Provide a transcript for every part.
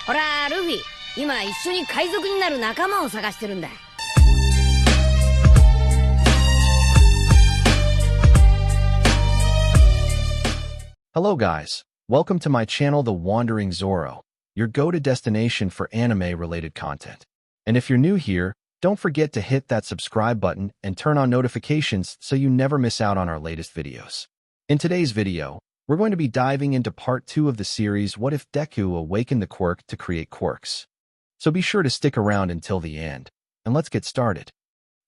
ほら、ルフィ、今一緒に海賊になる仲間を探してるんだ。Hello guys, welcome to my channel The Wandering Zoro, your go-to destination for anime-related content. And if you're new here, don't forget to hit that subscribe button and turn on notifications so you never miss out on our latest videos. In today's video, we're going to be diving into part 2 of the series What If Deku Awakened the Quirk to Create Quirks. So be sure to stick around until the end, and let's get started.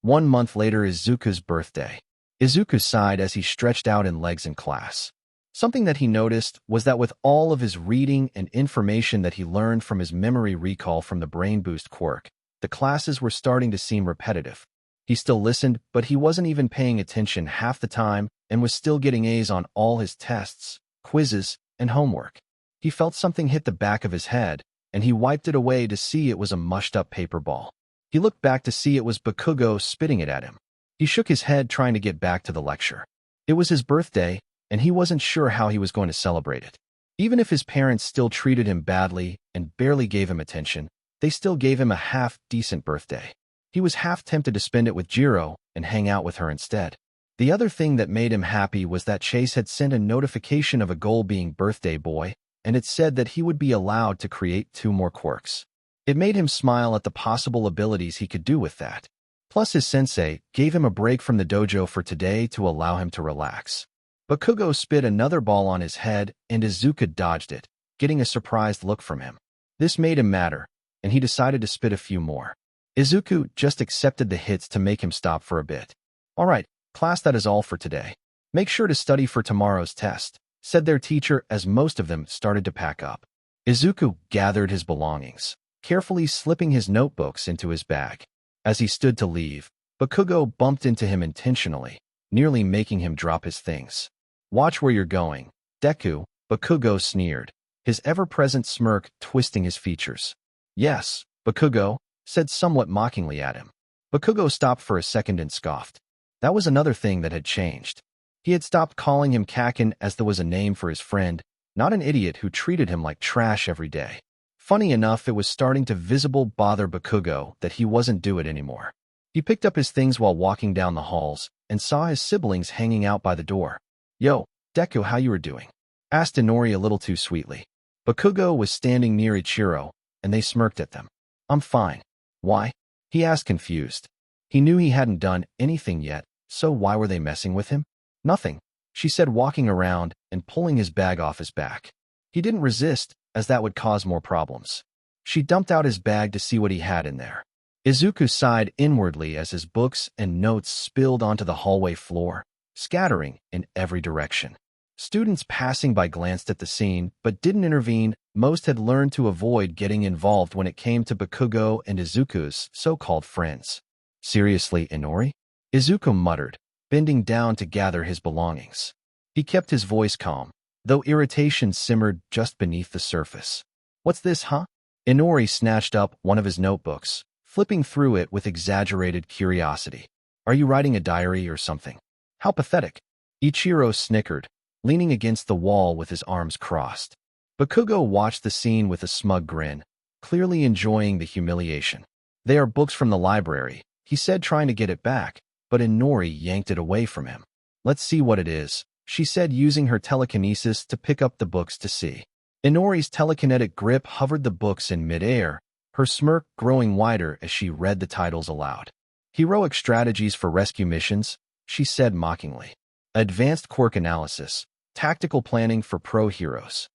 1 month later is Izuku's birthday. Izuku sighed as he stretched out in legs in class. Something that he noticed was that with all of his reading and information that he learned from his memory recall from the Brain Boost Quirk, the classes were starting to seem repetitive. He still listened, but he wasn't even paying attention half the time and was still getting A's on all his tests, quizzes, and homework. He felt something hit the back of his head, and he wiped it away to see it was a mushed-up paper ball. He looked back to see it was Bakugo spitting it at him. He shook his head trying to get back to the lecture. It was his birthday, and he wasn't sure how he was going to celebrate it. Even if his parents still treated him badly and barely gave him attention, they still gave him a half-decent birthday. He was half tempted to spend it with Jiro and hang out with her instead. The other thing that made him happy was that Chase had sent a notification of a goal being birthday boy, and it said that he would be allowed to create 2 more quirks. It made him smile at the possible abilities he could do with that. Plus his sensei gave him a break from the dojo for today to allow him to relax. Bakugo spit another ball on his head, and Izuku dodged it, getting a surprised look from him. This made him madder, and he decided to spit a few more. Izuku just accepted the hits to make him stop for a bit. "All right, class, that is all for today. Make sure to study for tomorrow's test," said their teacher as most of them started to pack up. Izuku gathered his belongings, carefully slipping his notebooks into his bag. As he stood to leave, Bakugo bumped into him intentionally, nearly making him drop his things. "Watch where you're going, Deku," Bakugo sneered, his ever-present smirk twisting his features. "Yes, Bakugo," said somewhat mockingly at him. Bakugo stopped for a second and scoffed. That was another thing that had changed. He had stopped calling him Kakin as there was a name for his friend, not an idiot who treated him like trash every day. Funny enough, it was starting to visibly bother Bakugo that he wasn't do it anymore. He picked up his things while walking down the halls and saw his siblings hanging out by the door. "Yo, Deku, how you were doing?" asked Inori a little too sweetly. Bakugo was standing near Ichiro, and they smirked at them. "I'm fine." "Why?" he asked, confused. He knew he hadn't done anything yet, so why were they messing with him? "Nothing," she said, walking around and pulling his bag off his back. He didn't resist, as that would cause more problems. She dumped out his bag to see what he had in there. Izuku sighed inwardly as his books and notes spilled onto the hallway floor, scattering in every direction. Students passing by glanced at the scene, but didn't intervene. Most had learned to avoid getting involved when it came to Bakugo and Izuku's so-called friends. "Seriously, Inori?" Izuku muttered, bending down to gather his belongings. He kept his voice calm, though irritation simmered just beneath the surface. "What's this, huh?" Inori snatched up one of his notebooks, flipping through it with exaggerated curiosity. "Are you writing a diary or something?" "How pathetic." Ichiro snickered, leaning against the wall with his arms crossed. Bakugo watched the scene with a smug grin, clearly enjoying the humiliation. "They are books from the library," he said, trying to get it back, but Inori yanked it away from him. "Let's see what it is," she said, using her telekinesis to pick up the books to see. Inori's telekinetic grip hovered the books in midair, her smirk growing wider as she read the titles aloud. "Heroic Strategies for Rescue Missions," she said mockingly. "Advanced Quirk Analysis, Tactical Planning for Pro Heroes."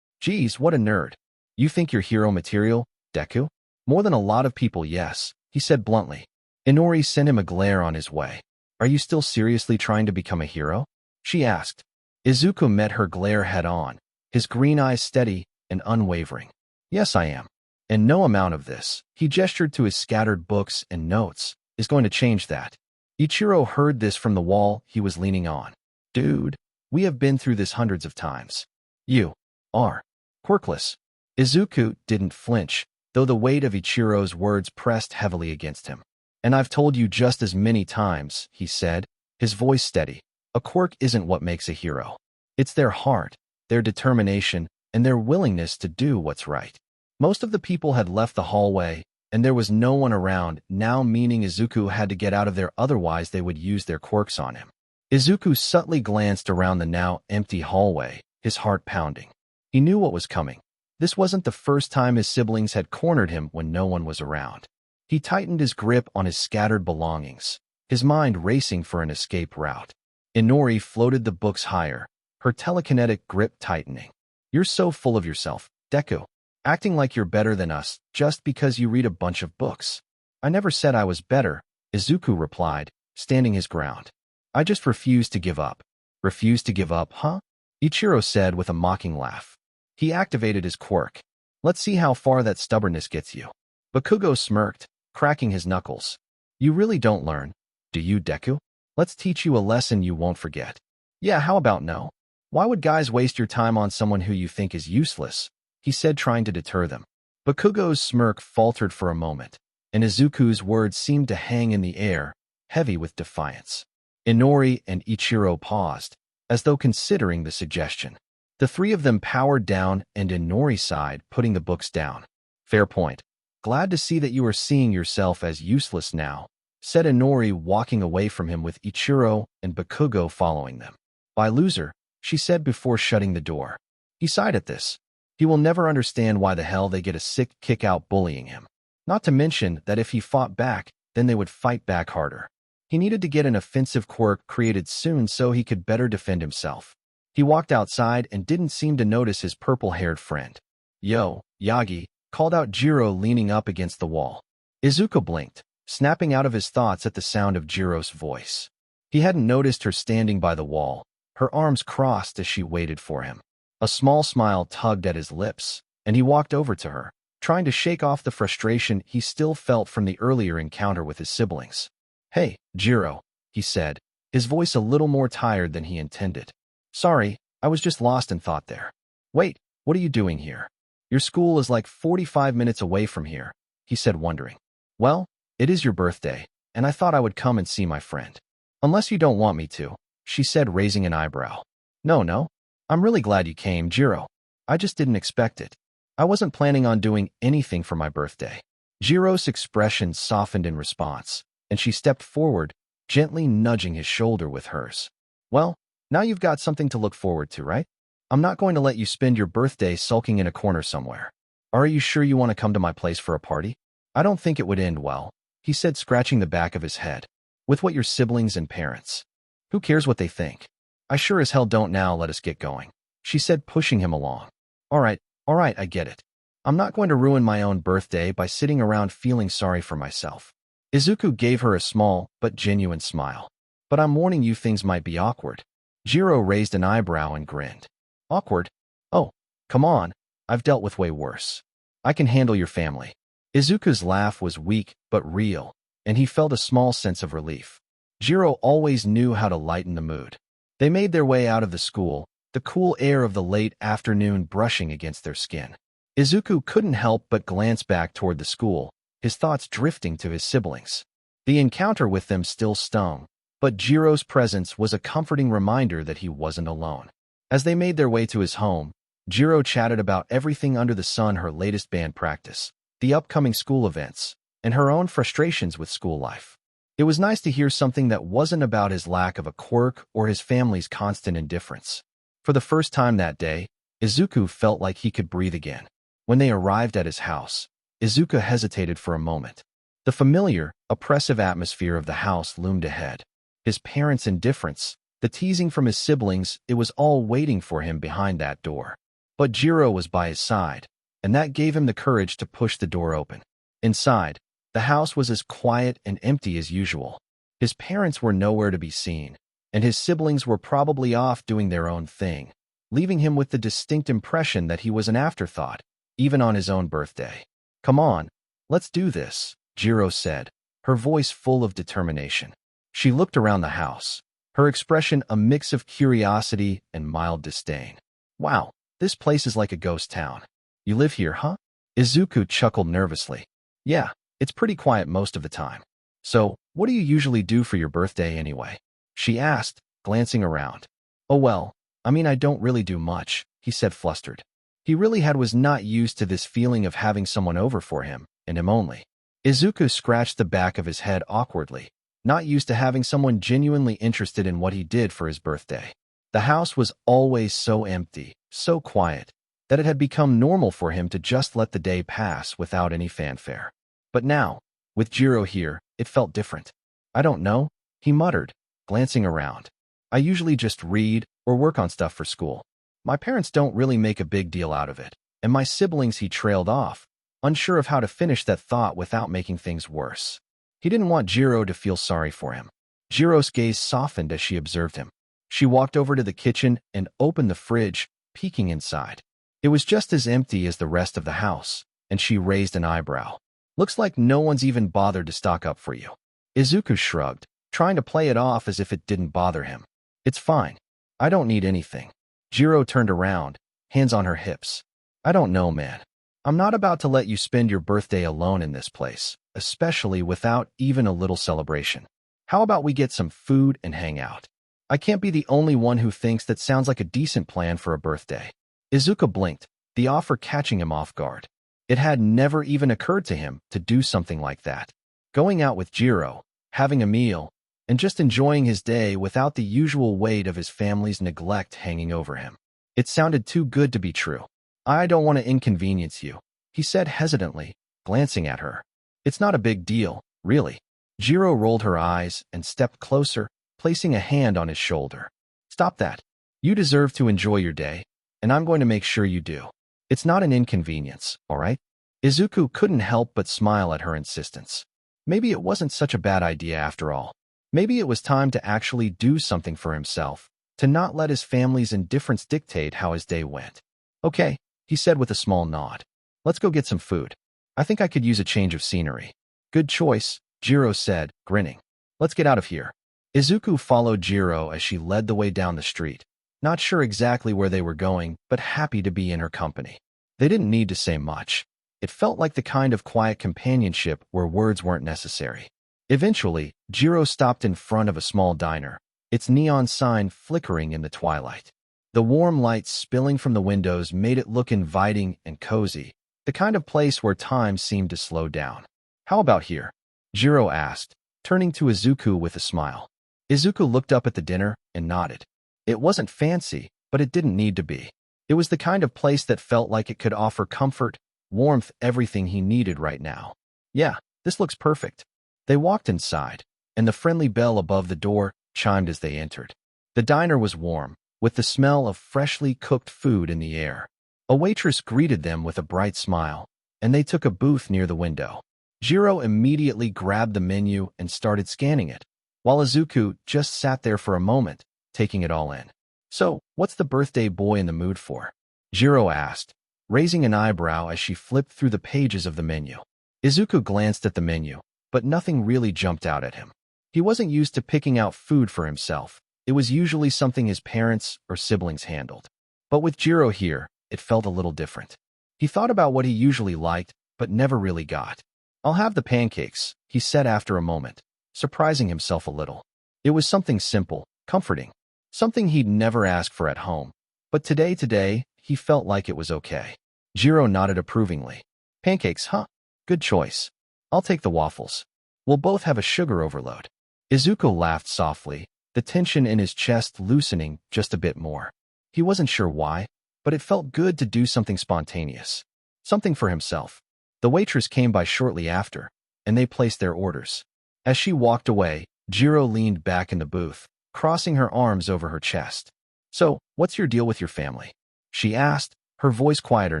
"Geez, what a nerd. You think you're hero material, Deku?" "More than a lot of people, yes," he said bluntly. Inori sent him a glare on his way. "Are you still seriously trying to become a hero?" she asked. Izuku met her glare head-on, his green eyes steady and unwavering. "Yes, I am. And no amount of this," he gestured to his scattered books and notes, "is going to change that." Ichiro heard this from the wall he was leaning on. "Dude, we have been through this hundreds of times. You are quirkless." Izuku didn't flinch, though the weight of Ichiro's words pressed heavily against him. "And I've told you just as many times," he said, his voice steady. "A quirk isn't what makes a hero. It's their heart, their determination, and their willingness to do what's right." Most of the people had left the hallway, and there was no one around, now meaning Izuku had to get out of there, otherwise they would use their quirks on him. Izuku subtly glanced around the now empty hallway, his heart pounding. He knew what was coming. This wasn't the first time his siblings had cornered him when no one was around. He tightened his grip on his scattered belongings, his mind racing for an escape route. Inori floated the books higher, her telekinetic grip tightening. You're so full of yourself, Deku. Acting like you're better than us just because you read a bunch of books. I never said I was better, Izuku replied, standing his ground. I just refuse to give up. Refuse to give up, huh? Ichiro said with a mocking laugh. He activated his quirk. Let's see how far that stubbornness gets you. Bakugo smirked, cracking his knuckles. You really don't learn, do you, Deku? Let's teach you a lesson you won't forget. Yeah, how about no? Why would guys waste your time on someone who you think is useless? He said, trying to deter them. Bakugo's smirk faltered for a moment, and Izuku's words seemed to hang in the air, heavy with defiance. Inori and Ichiro paused, as though considering the suggestion. The three of them powered down, and Inori sighed, putting the books down. Fair point. Glad to see that you are seeing yourself as useless now, said Inori, walking away from him with Ichiro and Bakugo following them. Bye, loser, she said before shutting the door. He sighed at this. He will never understand why the hell they get a sick kick out bullying him. Not to mention that if he fought back, then they would fight back harder. He needed to get an offensive quirk created soon so he could better defend himself. He walked outside and didn't seem to notice his purple-haired friend. Yo, Yagi, called out Jiro, leaning up against the wall. Izuku blinked, snapping out of his thoughts at the sound of Jiro's voice. He hadn't noticed her standing by the wall, her arms crossed as she waited for him. A small smile tugged at his lips, and he walked over to her, trying to shake off the frustration he still felt from the earlier encounter with his siblings. Hey, Jiro, he said, his voice a little more tired than he intended. Sorry, I was just lost in thought there. Wait, what are you doing here? Your school is like 45 minutes away from here, he said, wondering. Well, it is your birthday, and I thought I would come and see my friend. Unless you don't want me to, she said, raising an eyebrow. No. I'm really glad you came, Jiro. I just didn't expect it. I wasn't planning on doing anything for my birthday. Jiro's expression softened in response, and she stepped forward, gently nudging his shoulder with hers. Well, now you've got something to look forward to, right? I'm not going to let you spend your birthday sulking in a corner somewhere. Are you sure you want to come to my place for a party? I don't think it would end well, he said, scratching the back of his head. With what your siblings and parents. Who cares what they think? I sure as hell don't. Now let us get going, she said, pushing him along. All right, I get it. I'm not going to ruin my own birthday by sitting around feeling sorry for myself. Izuku gave her a small but genuine smile. But I'm warning you, things might be awkward. Jiro raised an eyebrow and grinned. Awkward? Oh, come on, I've dealt with way worse. I can handle your family. Izuku's laugh was weak but real, and he felt a small sense of relief. Jiro always knew how to lighten the mood. They made their way out of the school, the cool air of the late afternoon brushing against their skin. Izuku couldn't help but glance back toward the school, his thoughts drifting to his siblings. The encounter with them still stung, but Jiro's presence was a comforting reminder that he wasn't alone. As they made their way to his home, Jiro chatted about everything under the sun: her latest band practice, the upcoming school events, and her own frustrations with school life. It was nice to hear something that wasn't about his lack of a quirk or his family's constant indifference. For the first time that day, Izuku felt like he could breathe again. When they arrived at his house, Izuku hesitated for a moment. The familiar, oppressive atmosphere of the house loomed ahead. His parents' indifference, the teasing from his siblings, it was all waiting for him behind that door. But Jiro was by his side, and that gave him the courage to push the door open. Inside, the house was as quiet and empty as usual. His parents were nowhere to be seen, and his siblings were probably off doing their own thing, leaving him with the distinct impression that he was an afterthought, even on his own birthday. Come on, let's do this, Jiro said, her voice full of determination. She looked around the house, her expression a mix of curiosity and mild disdain. Wow, this place is like a ghost town. You live here, huh? Izuku chuckled nervously. Yeah, it's pretty quiet most of the time. So, what do you usually do for your birthday anyway? She asked, glancing around. Oh well, I mean, I don't really do much, he said, flustered. he really was not used to this feeling of having someone over for him, and him only. Izuku scratched the back of his head awkwardly, not used to having someone genuinely interested in what he did for his birthday. The house was always so empty, so quiet, that it had become normal for him to just let the day pass without any fanfare. But now, with Jiro here, it felt different. "I don't know," he muttered, glancing around. "I usually just read or work on stuff for school. My parents don't really make a big deal out of it, and my siblings," he trailed off, unsure of how to finish that thought without making things worse. He didn't want Jiro to feel sorry for him. Jiro's gaze softened as she observed him. She walked over to the kitchen and opened the fridge, peeking inside. It was just as empty as the rest of the house, and she raised an eyebrow. "Looks like no one's even bothered to stock up for you." Izuku shrugged, trying to play it off as if it didn't bother him. "It's fine. I don't need anything." Jiro turned around, hands on her hips. "I don't know, man. I'm not about to let you spend your birthday alone in this place, especially without even a little celebration. How about we get some food and hang out? I can't be the only one who thinks that sounds like a decent plan for a birthday." Izuku blinked, the offer catching him off guard. It had never even occurred to him to do something like that. Going out with Jiro, having a meal, and just enjoying his day without the usual weight of his family's neglect hanging over him. It sounded too good to be true. "I don't want to inconvenience you," he said hesitantly, glancing at her. "It's not a big deal, really." Jiro rolled her eyes and stepped closer, placing a hand on his shoulder. "Stop that. You deserve to enjoy your day, and I'm going to make sure you do. It's not an inconvenience, all right?" Izuku couldn't help but smile at her insistence. Maybe it wasn't such a bad idea after all. Maybe it was time to actually do something for himself, to not let his family's indifference dictate how his day went. "Okay," he said with a small nod. "Let's go get some food. I think I could use a change of scenery." "Good choice," Jiro said, grinning. "Let's get out of here." Izuku followed Jiro as she led the way down the street, not sure exactly where they were going, but happy to be in her company. They didn't need to say much. It felt like the kind of quiet companionship where words weren't necessary. Eventually, Jiro stopped in front of a small diner, its neon sign flickering in the twilight. The warm light spilling from the windows made it look inviting and cozy, the kind of place where time seemed to slow down. "How about here?" Jiro asked, turning to Izuku with a smile. Izuku looked up at the dinner and nodded. It wasn't fancy, but it didn't need to be. It was the kind of place that felt like it could offer comfort, warmth, everything he needed right now. "Yeah, this looks perfect." They walked inside, and the friendly bell above the door chimed as they entered. The diner was warm, with the smell of freshly cooked food in the air. A waitress greeted them with a bright smile, and they took a booth near the window. Jiro immediately grabbed the menu and started scanning it, while Izuku just sat there for a moment, taking it all in. "So, what's the birthday boy in the mood for?" Jiro asked, raising an eyebrow as she flipped through the pages of the menu. Izuku glanced at the menu, but nothing really jumped out at him. He wasn't used to picking out food for himself. It was usually something his parents or siblings handled. But with Jiro here, it felt a little different. He thought about what he usually liked, but never really got. "I'll have the pancakes," he said after a moment, surprising himself a little. It was something simple, comforting, something he'd never ask for at home. But today, he felt like it was okay. Jiro nodded approvingly. "Pancakes, huh? Good choice. I'll take the waffles. We'll both have a sugar overload." Izuku laughed softly, the tension in his chest loosening just a bit more. He wasn't sure why, but it felt good to do something spontaneous. Something for himself. The waitress came by shortly after, and they placed their orders. As she walked away, Jiro leaned back in the booth, crossing her arms over her chest. "So, what's your deal with your family?" she asked, her voice quieter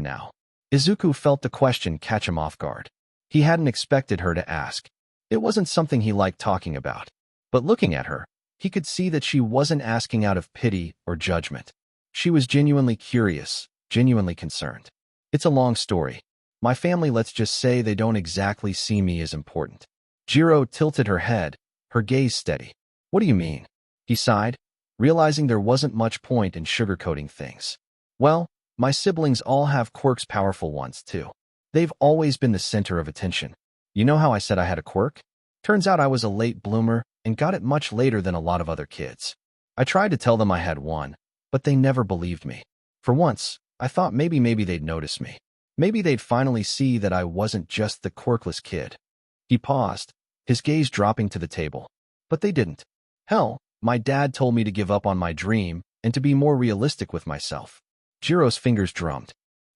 now. Izuku felt the question catch him off guard. He hadn't expected her to ask. It wasn't something he liked talking about. But looking at her, he could see that she wasn't asking out of pity or judgment. She was genuinely curious, genuinely concerned. "It's a long story. My family, let's just say they don't exactly see me as important." Jiro tilted her head, her gaze steady. "What do you mean?" He sighed, realizing there wasn't much point in sugarcoating things. "Well, my siblings all have quirks, powerful ones too. They've always been the center of attention. You know how I said I had a quirk? Turns out I was a late bloomer and got it much later than a lot of other kids. I tried to tell them I had one, but they never believed me. For once, I thought maybe they'd notice me. Maybe they'd finally see that I wasn't just the quirkless kid. He paused, his gaze dropping to the table. But they didn't. Hell, my dad told me to give up on my dream and to be more realistic with myself. Jiro's fingers drummed.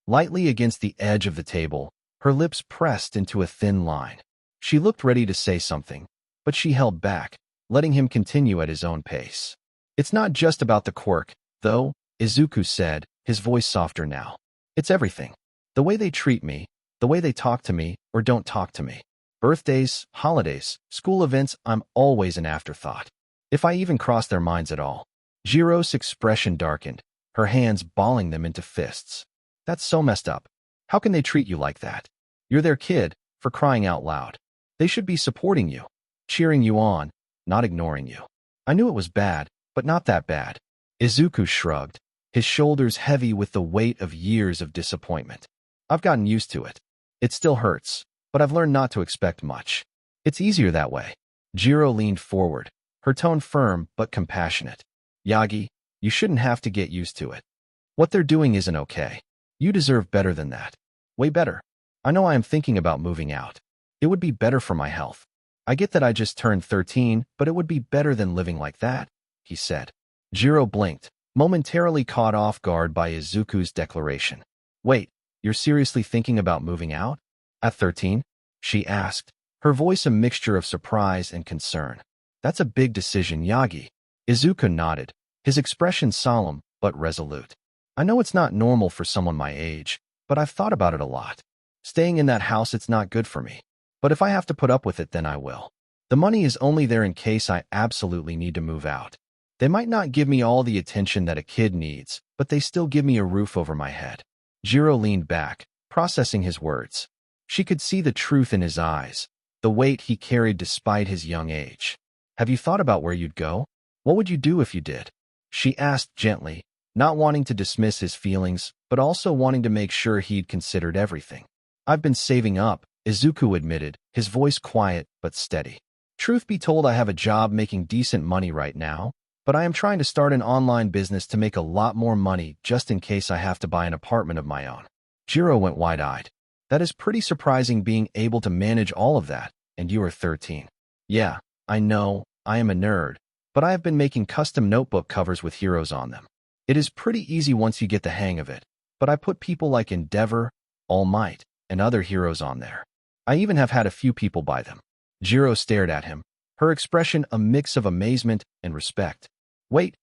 Lightly against the edge of the table, her lips pressed into a thin line. She looked ready to say something, but she held back, letting him continue at his own pace. It's not just about the quirk, though, Izuku said, his voice softer now. It's everything. The way they treat me, the way they talk to me or don't talk to me. Birthdays, holidays, school events, I'm always an afterthought. If I even cross their minds at all. Jiro's expression darkened, her hands balling them into fists. That's so messed up. How can they treat you like that? You're their kid, for crying out loud. They should be supporting you, cheering you on, not ignoring you. I knew it was bad, but not that bad. Izuku shrugged, his shoulders heavy with the weight of years of disappointment. I've gotten used to it. It still hurts, but I've learned not to expect much. It's easier that way. Jiro leaned forward, her tone firm but compassionate. Yagi, you shouldn't have to get used to it. What they're doing isn't okay. You deserve better than that. Way better. I know I am thinking about moving out. It would be better for my health. I get that I just turned 13, but it would be better than living like that, he said. Jiro blinked, momentarily caught off guard by Izuku's declaration. Wait, you're seriously thinking about moving out? At 13? She asked, her voice a mixture of surprise and concern. That's a big decision, Yagi. Izuku nodded, his expression solemn but resolute. I know it's not normal for someone my age, but I've thought about it a lot. Staying in that house, it's not good for me. But if I have to put up with it, then I will. The money is only there in case I absolutely need to move out. They might not give me all the attention that a kid needs, but they still give me a roof over my head. Jiro leaned back, processing his words. She could see the truth in his eyes, the weight he carried despite his young age. Have you thought about where you'd go? What would you do if you did? She asked gently, not wanting to dismiss his feelings, but also wanting to make sure he'd considered everything. I've been saving up, Izuku admitted, his voice quiet but steady. Truth be told, I have a job making decent money right now, but I am trying to start an online business to make a lot more money just in case I have to buy an apartment of my own. Jiro went wide-eyed. That is pretty surprising, being able to manage all of that, and you are 13. Yeah, I know, I am a nerd, but I have been making custom notebook covers with heroes on them. It is pretty easy once you get the hang of it, but I put people like Endeavor, All Might, and other heroes on there. I even have had a few people buy them. Jiro stared at him, her expression a mix of amazement and respect. Wait,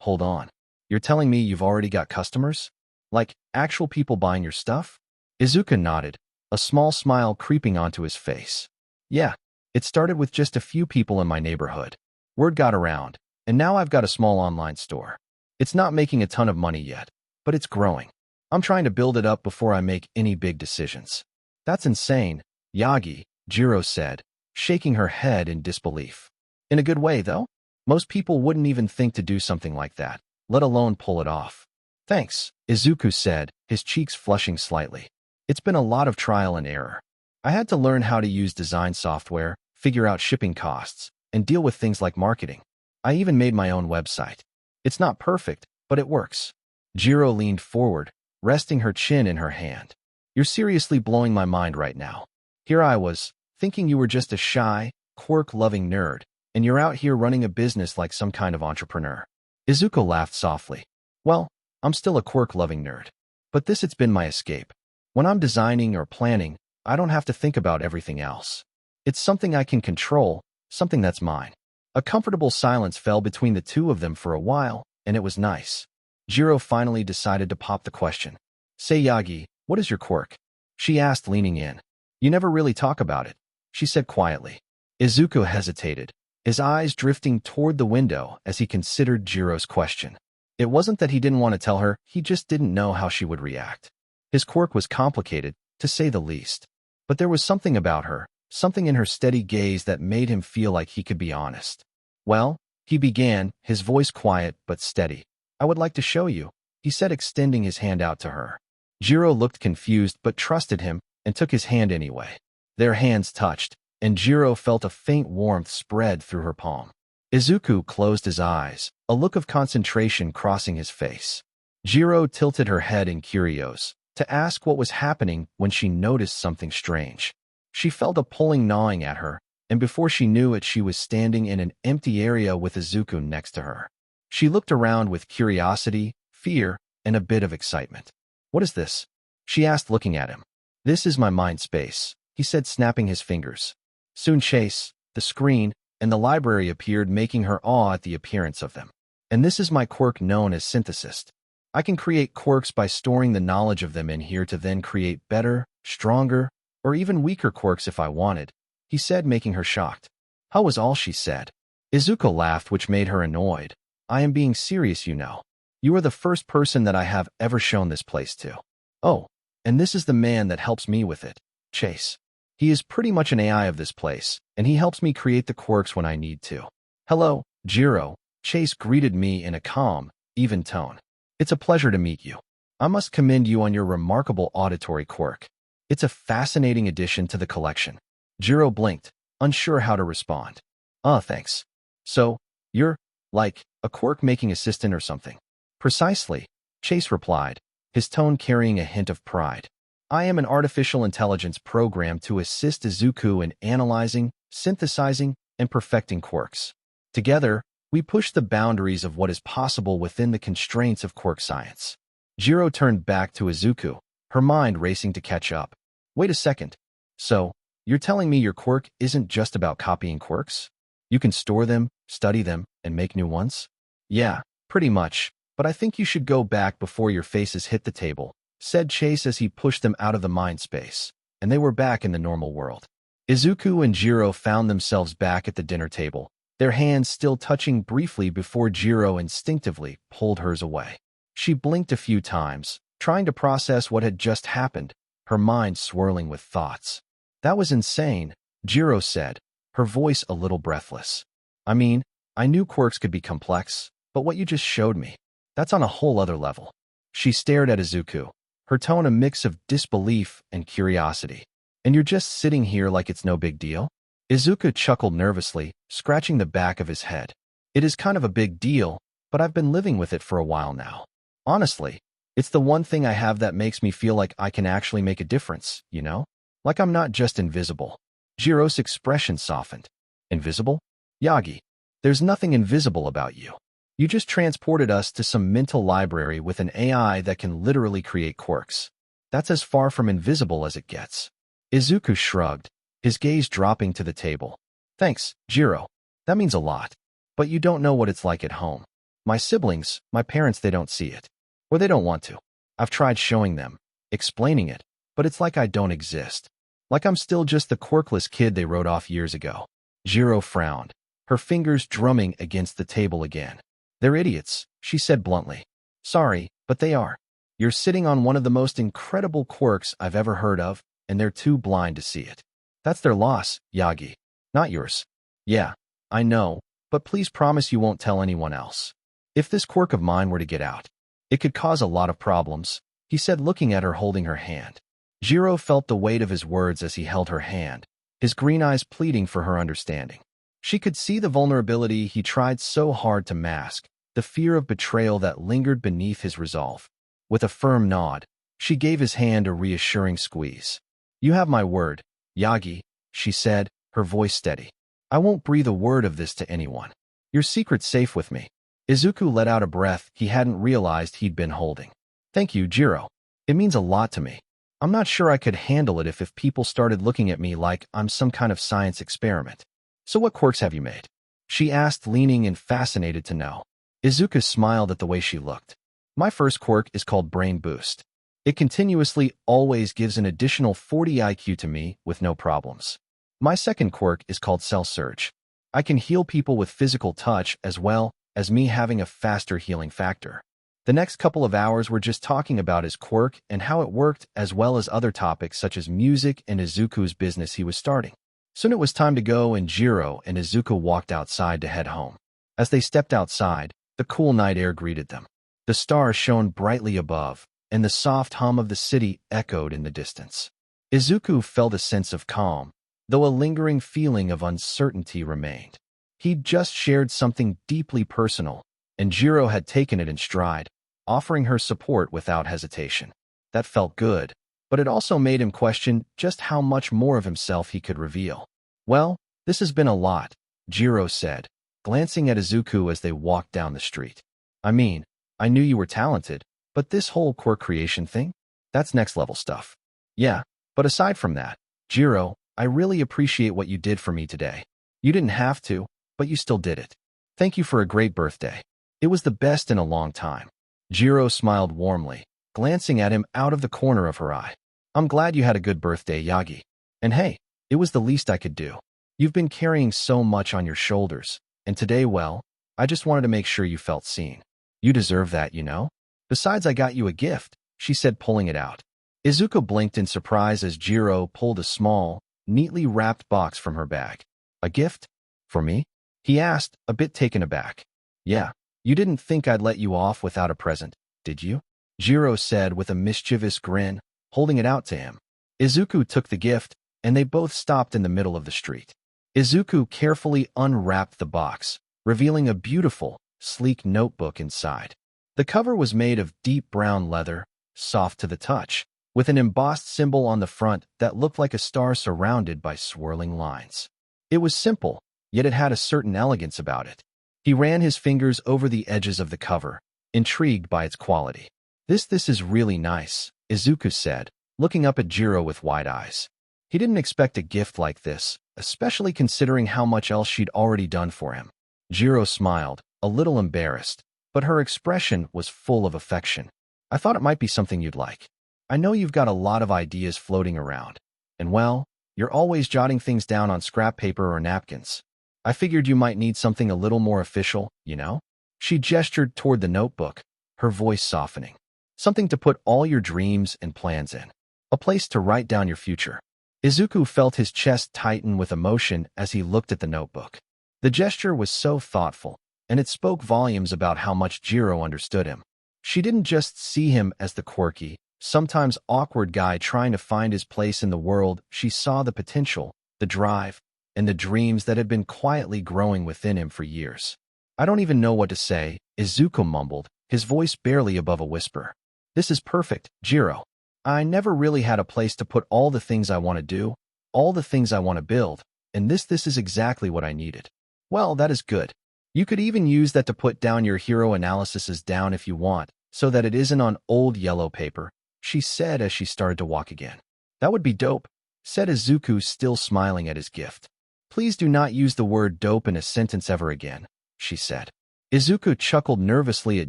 hold on. You're telling me you've already got customers? Like, actual people buying your stuff? Izuku nodded, a small smile creeping onto his face. Yeah, it started with just a few people in my neighborhood. Word got around, and now I've got a small online store. It's not making a ton of money yet, but it's growing. I'm trying to build it up before I make any big decisions. That's insane, Yagi, Jiro said, shaking her head in disbelief. In a good way, though? Most people wouldn't even think to do something like that, let alone pull it off. Thanks, Izuku said, his cheeks flushing slightly. It's been a lot of trial and error. I had to learn how to use design software, figure out shipping costs, and deal with things like marketing. I even made my own website. It's not perfect, but it works. Jiro leaned forward, resting her chin in her hand. You're seriously blowing my mind right now. Here I was, thinking you were just a shy, quirk-loving nerd, and you're out here running a business like some kind of entrepreneur. Izuku laughed softly. Well, I'm still a quirk-loving nerd. But it's been my escape. When I'm designing or planning, I don't have to think about everything else. It's something I can control, something that's mine. A comfortable silence fell between the two of them for a while, and it was nice. Jiro finally decided to pop the question. Say, Yagi, what is your quirk? She asked, leaning in. You never really talk about it, she said quietly. Izuku hesitated, his eyes drifting toward the window as he considered Jiro's question. It wasn't that he didn't want to tell her, he just didn't know how she would react. His quirk was complicated, to say the least. But there was something about her, something in her steady gaze that made him feel like he could be honest. Well, he began, his voice quiet but steady. I would like to show you, he said, extending his hand out to her. Jiro looked confused but trusted him and took his hand anyway. Their hands touched, and Jiro felt a faint warmth spread through her palm. Izuku closed his eyes, a look of concentration crossing his face. Jiro tilted her head in curios to ask what was happening when she noticed something strange. She felt a pulling gnawing at her, and before she knew it, she was standing in an empty area with Izuku next to her. She looked around with curiosity, fear, and a bit of excitement. "What is this?" she asked, looking at him. "This is my mind space," he said, snapping his fingers. Soon Chase, the screen, and the library appeared, making her awe at the appearance of them. "And this is my quirk known as Synthesist. I can create quirks by storing the knowledge of them in here to then create better, stronger, or even weaker quirks if I wanted," he said, making her shocked. "How was all she said?" Izuku laughed, which made her annoyed. "I am being serious, you know. You are the first person that I have ever shown this place to. Oh, and this is the man that helps me with it, Chase. He is pretty much an AI of this place, and he helps me create the quirks when I need to." "Hello, Jiro," Chase greeted me in a calm, even tone. "It's a pleasure to meet you. I must commend you on your remarkable auditory quirk. It's a fascinating addition to the collection." Jiro blinked, unsure how to respond. Thanks. So, you're, like, a quirk-making assistant or something?" "Precisely," Chase replied, his tone carrying a hint of pride. "I am an artificial intelligence program to assist Izuku in analyzing, synthesizing, and perfecting quirks. Together, we push the boundaries of what is possible within the constraints of quirk science." Jiro turned back to Izuku, her mind racing to catch up. "Wait a second. So, you're telling me your quirk isn't just about copying quirks? You can store them, study them, and make new ones?" "Yeah, pretty much, but I think you should go back before your faces hit the table," said Chase as he pushed them out of the mind space, and they were back in the normal world. Izuku and Jiro found themselves back at the dinner table, their hands still touching briefly before Jiro instinctively pulled hers away. She blinked a few times, trying to process what had just happened, her mind swirling with thoughts. "That was insane," Jiro said, her voice a little breathless. "I mean, I knew quirks could be complex, but what you just showed me, that's on a whole other level." She stared at Izuku, her tone a mix of disbelief and curiosity. "And you're just sitting here like it's no big deal?" Izuku chuckled nervously, scratching the back of his head. "It is kind of a big deal, but I've been living with it for a while now. Honestly, it's the one thing I have that makes me feel like I can actually make a difference, you know? Like I'm not just invisible." Jiro's expression softened. "Invisible? Yagi, there's nothing invisible about you. You just transported us to some mental library with an AI that can literally create quirks. That's as far from invisible as it gets." Izuku shrugged, his gaze dropping to the table. "Thanks, Jiro. That means a lot. But you don't know what it's like at home. My siblings, my parents, they don't see it. Or they don't want to. I've tried showing them, explaining it, but it's like I don't exist. Like I'm still just the quirkless kid they wrote off years ago." Jiro frowned, her fingers drumming against the table again. "They're idiots," she said bluntly. "Sorry, but they are. You're sitting on one of the most incredible quirks I've ever heard of, and they're too blind to see it. That's their loss, Yagi, not yours." "Yeah, I know, but please promise you won't tell anyone else. If this quirk of mine were to get out, it could cause a lot of problems," he said, looking at her, holding her hand. Jiro felt the weight of his words as he held her hand, his green eyes pleading for her understanding. She could see the vulnerability he tried so hard to mask, the fear of betrayal that lingered beneath his resolve. With a firm nod, she gave his hand a reassuring squeeze. "You have my word, Yagi," she said, her voice steady. "I won't breathe a word of this to anyone. Your secret's safe with me." Izuku let out a breath he hadn't realized he'd been holding. "Thank you, Jiro. It means a lot to me. I'm not sure I could handle it if people started looking at me like I'm some kind of science experiment." "So what quirks have you made?" she asked, leaning and fascinated to know. Izuku smiled at the way she looked. "My first quirk is called Brain Boost. It continuously always gives an additional 40 IQ to me with no problems. My second quirk is called Cell Surge. I can heal people with physical touch as well as me having a faster healing factor." The next couple of hours were just talking about his quirk and how it worked, as well as other topics such as music and Izuku's business he was starting. Soon it was time to go, and Jiro and Izuku walked outside to head home. As they stepped outside, the cool night air greeted them. The stars shone brightly above, and the soft hum of the city echoed in the distance. Izuku felt a sense of calm, though a lingering feeling of uncertainty remained. He'd just shared something deeply personal, and Jiro had taken it in stride, offering her support without hesitation. That felt good, but it also made him question just how much more of himself he could reveal. Well, this has been a lot, Jiro said, glancing at Izuku as they walked down the street. I mean, I knew you were talented, but this whole quirk creation thing? That's next-level stuff. Yeah, but aside from that, Jiro, I really appreciate what you did for me today. You didn't have to, but you still did it. Thank you for a great birthday. It was the best in a long time. Jiro smiled warmly, glancing at him out of the corner of her eye. I'm glad you had a good birthday, Yagi. And hey, it was the least I could do. You've been carrying so much on your shoulders, and today, well, I just wanted to make sure you felt seen. You deserve that, you know? Besides, I got you a gift, she said, pulling it out. Izuku blinked in surprise as Jiro pulled a small, neatly wrapped box from her bag. A gift? For me? He asked, a bit taken aback. Yeah, you didn't think I'd let you off without a present, did you? Jiro said with a mischievous grin, holding it out to him. Izuku took the gift, and they both stopped in the middle of the street. Izuku carefully unwrapped the box, revealing a beautiful, sleek notebook inside. The cover was made of deep brown leather, soft to the touch, with an embossed symbol on the front that looked like a star surrounded by swirling lines. It was simple, yet it had a certain elegance about it. He ran his fingers over the edges of the cover, intrigued by its quality. This is really nice, Izuku said, looking up at Jiro with wide eyes. He didn't expect a gift like this, especially considering how much else she'd already done for him. Jiro smiled, a little embarrassed, but her expression was full of affection. I thought it might be something you'd like. I know you've got a lot of ideas floating around. And well, you're always jotting things down on scrap paper or napkins. I figured you might need something a little more official, you know? She gestured toward the notebook, her voice softening. Something to put all your dreams and plans in. A place to write down your future. Izuku felt his chest tighten with emotion as he looked at the notebook. The gesture was so thoughtful, and it spoke volumes about how much Jiro understood him. She didn't just see him as the quirky, sometimes awkward guy trying to find his place in the world. She saw the potential, the drive, and the dreams that had been quietly growing within him for years. I don't even know what to say, Izuku mumbled, his voice barely above a whisper. This is perfect, Jiro. I never really had a place to put all the things I want to do, all the things I want to build, and this is exactly what I needed. Well, that is good. You could even use that to put down your hero analyses down if you want, so that it isn't on old yellow paper, she said as she started to walk again. That would be dope, said Izuku, still smiling at his gift. Please do not use the word dope in a sentence ever again, she said. Izuku chuckled nervously at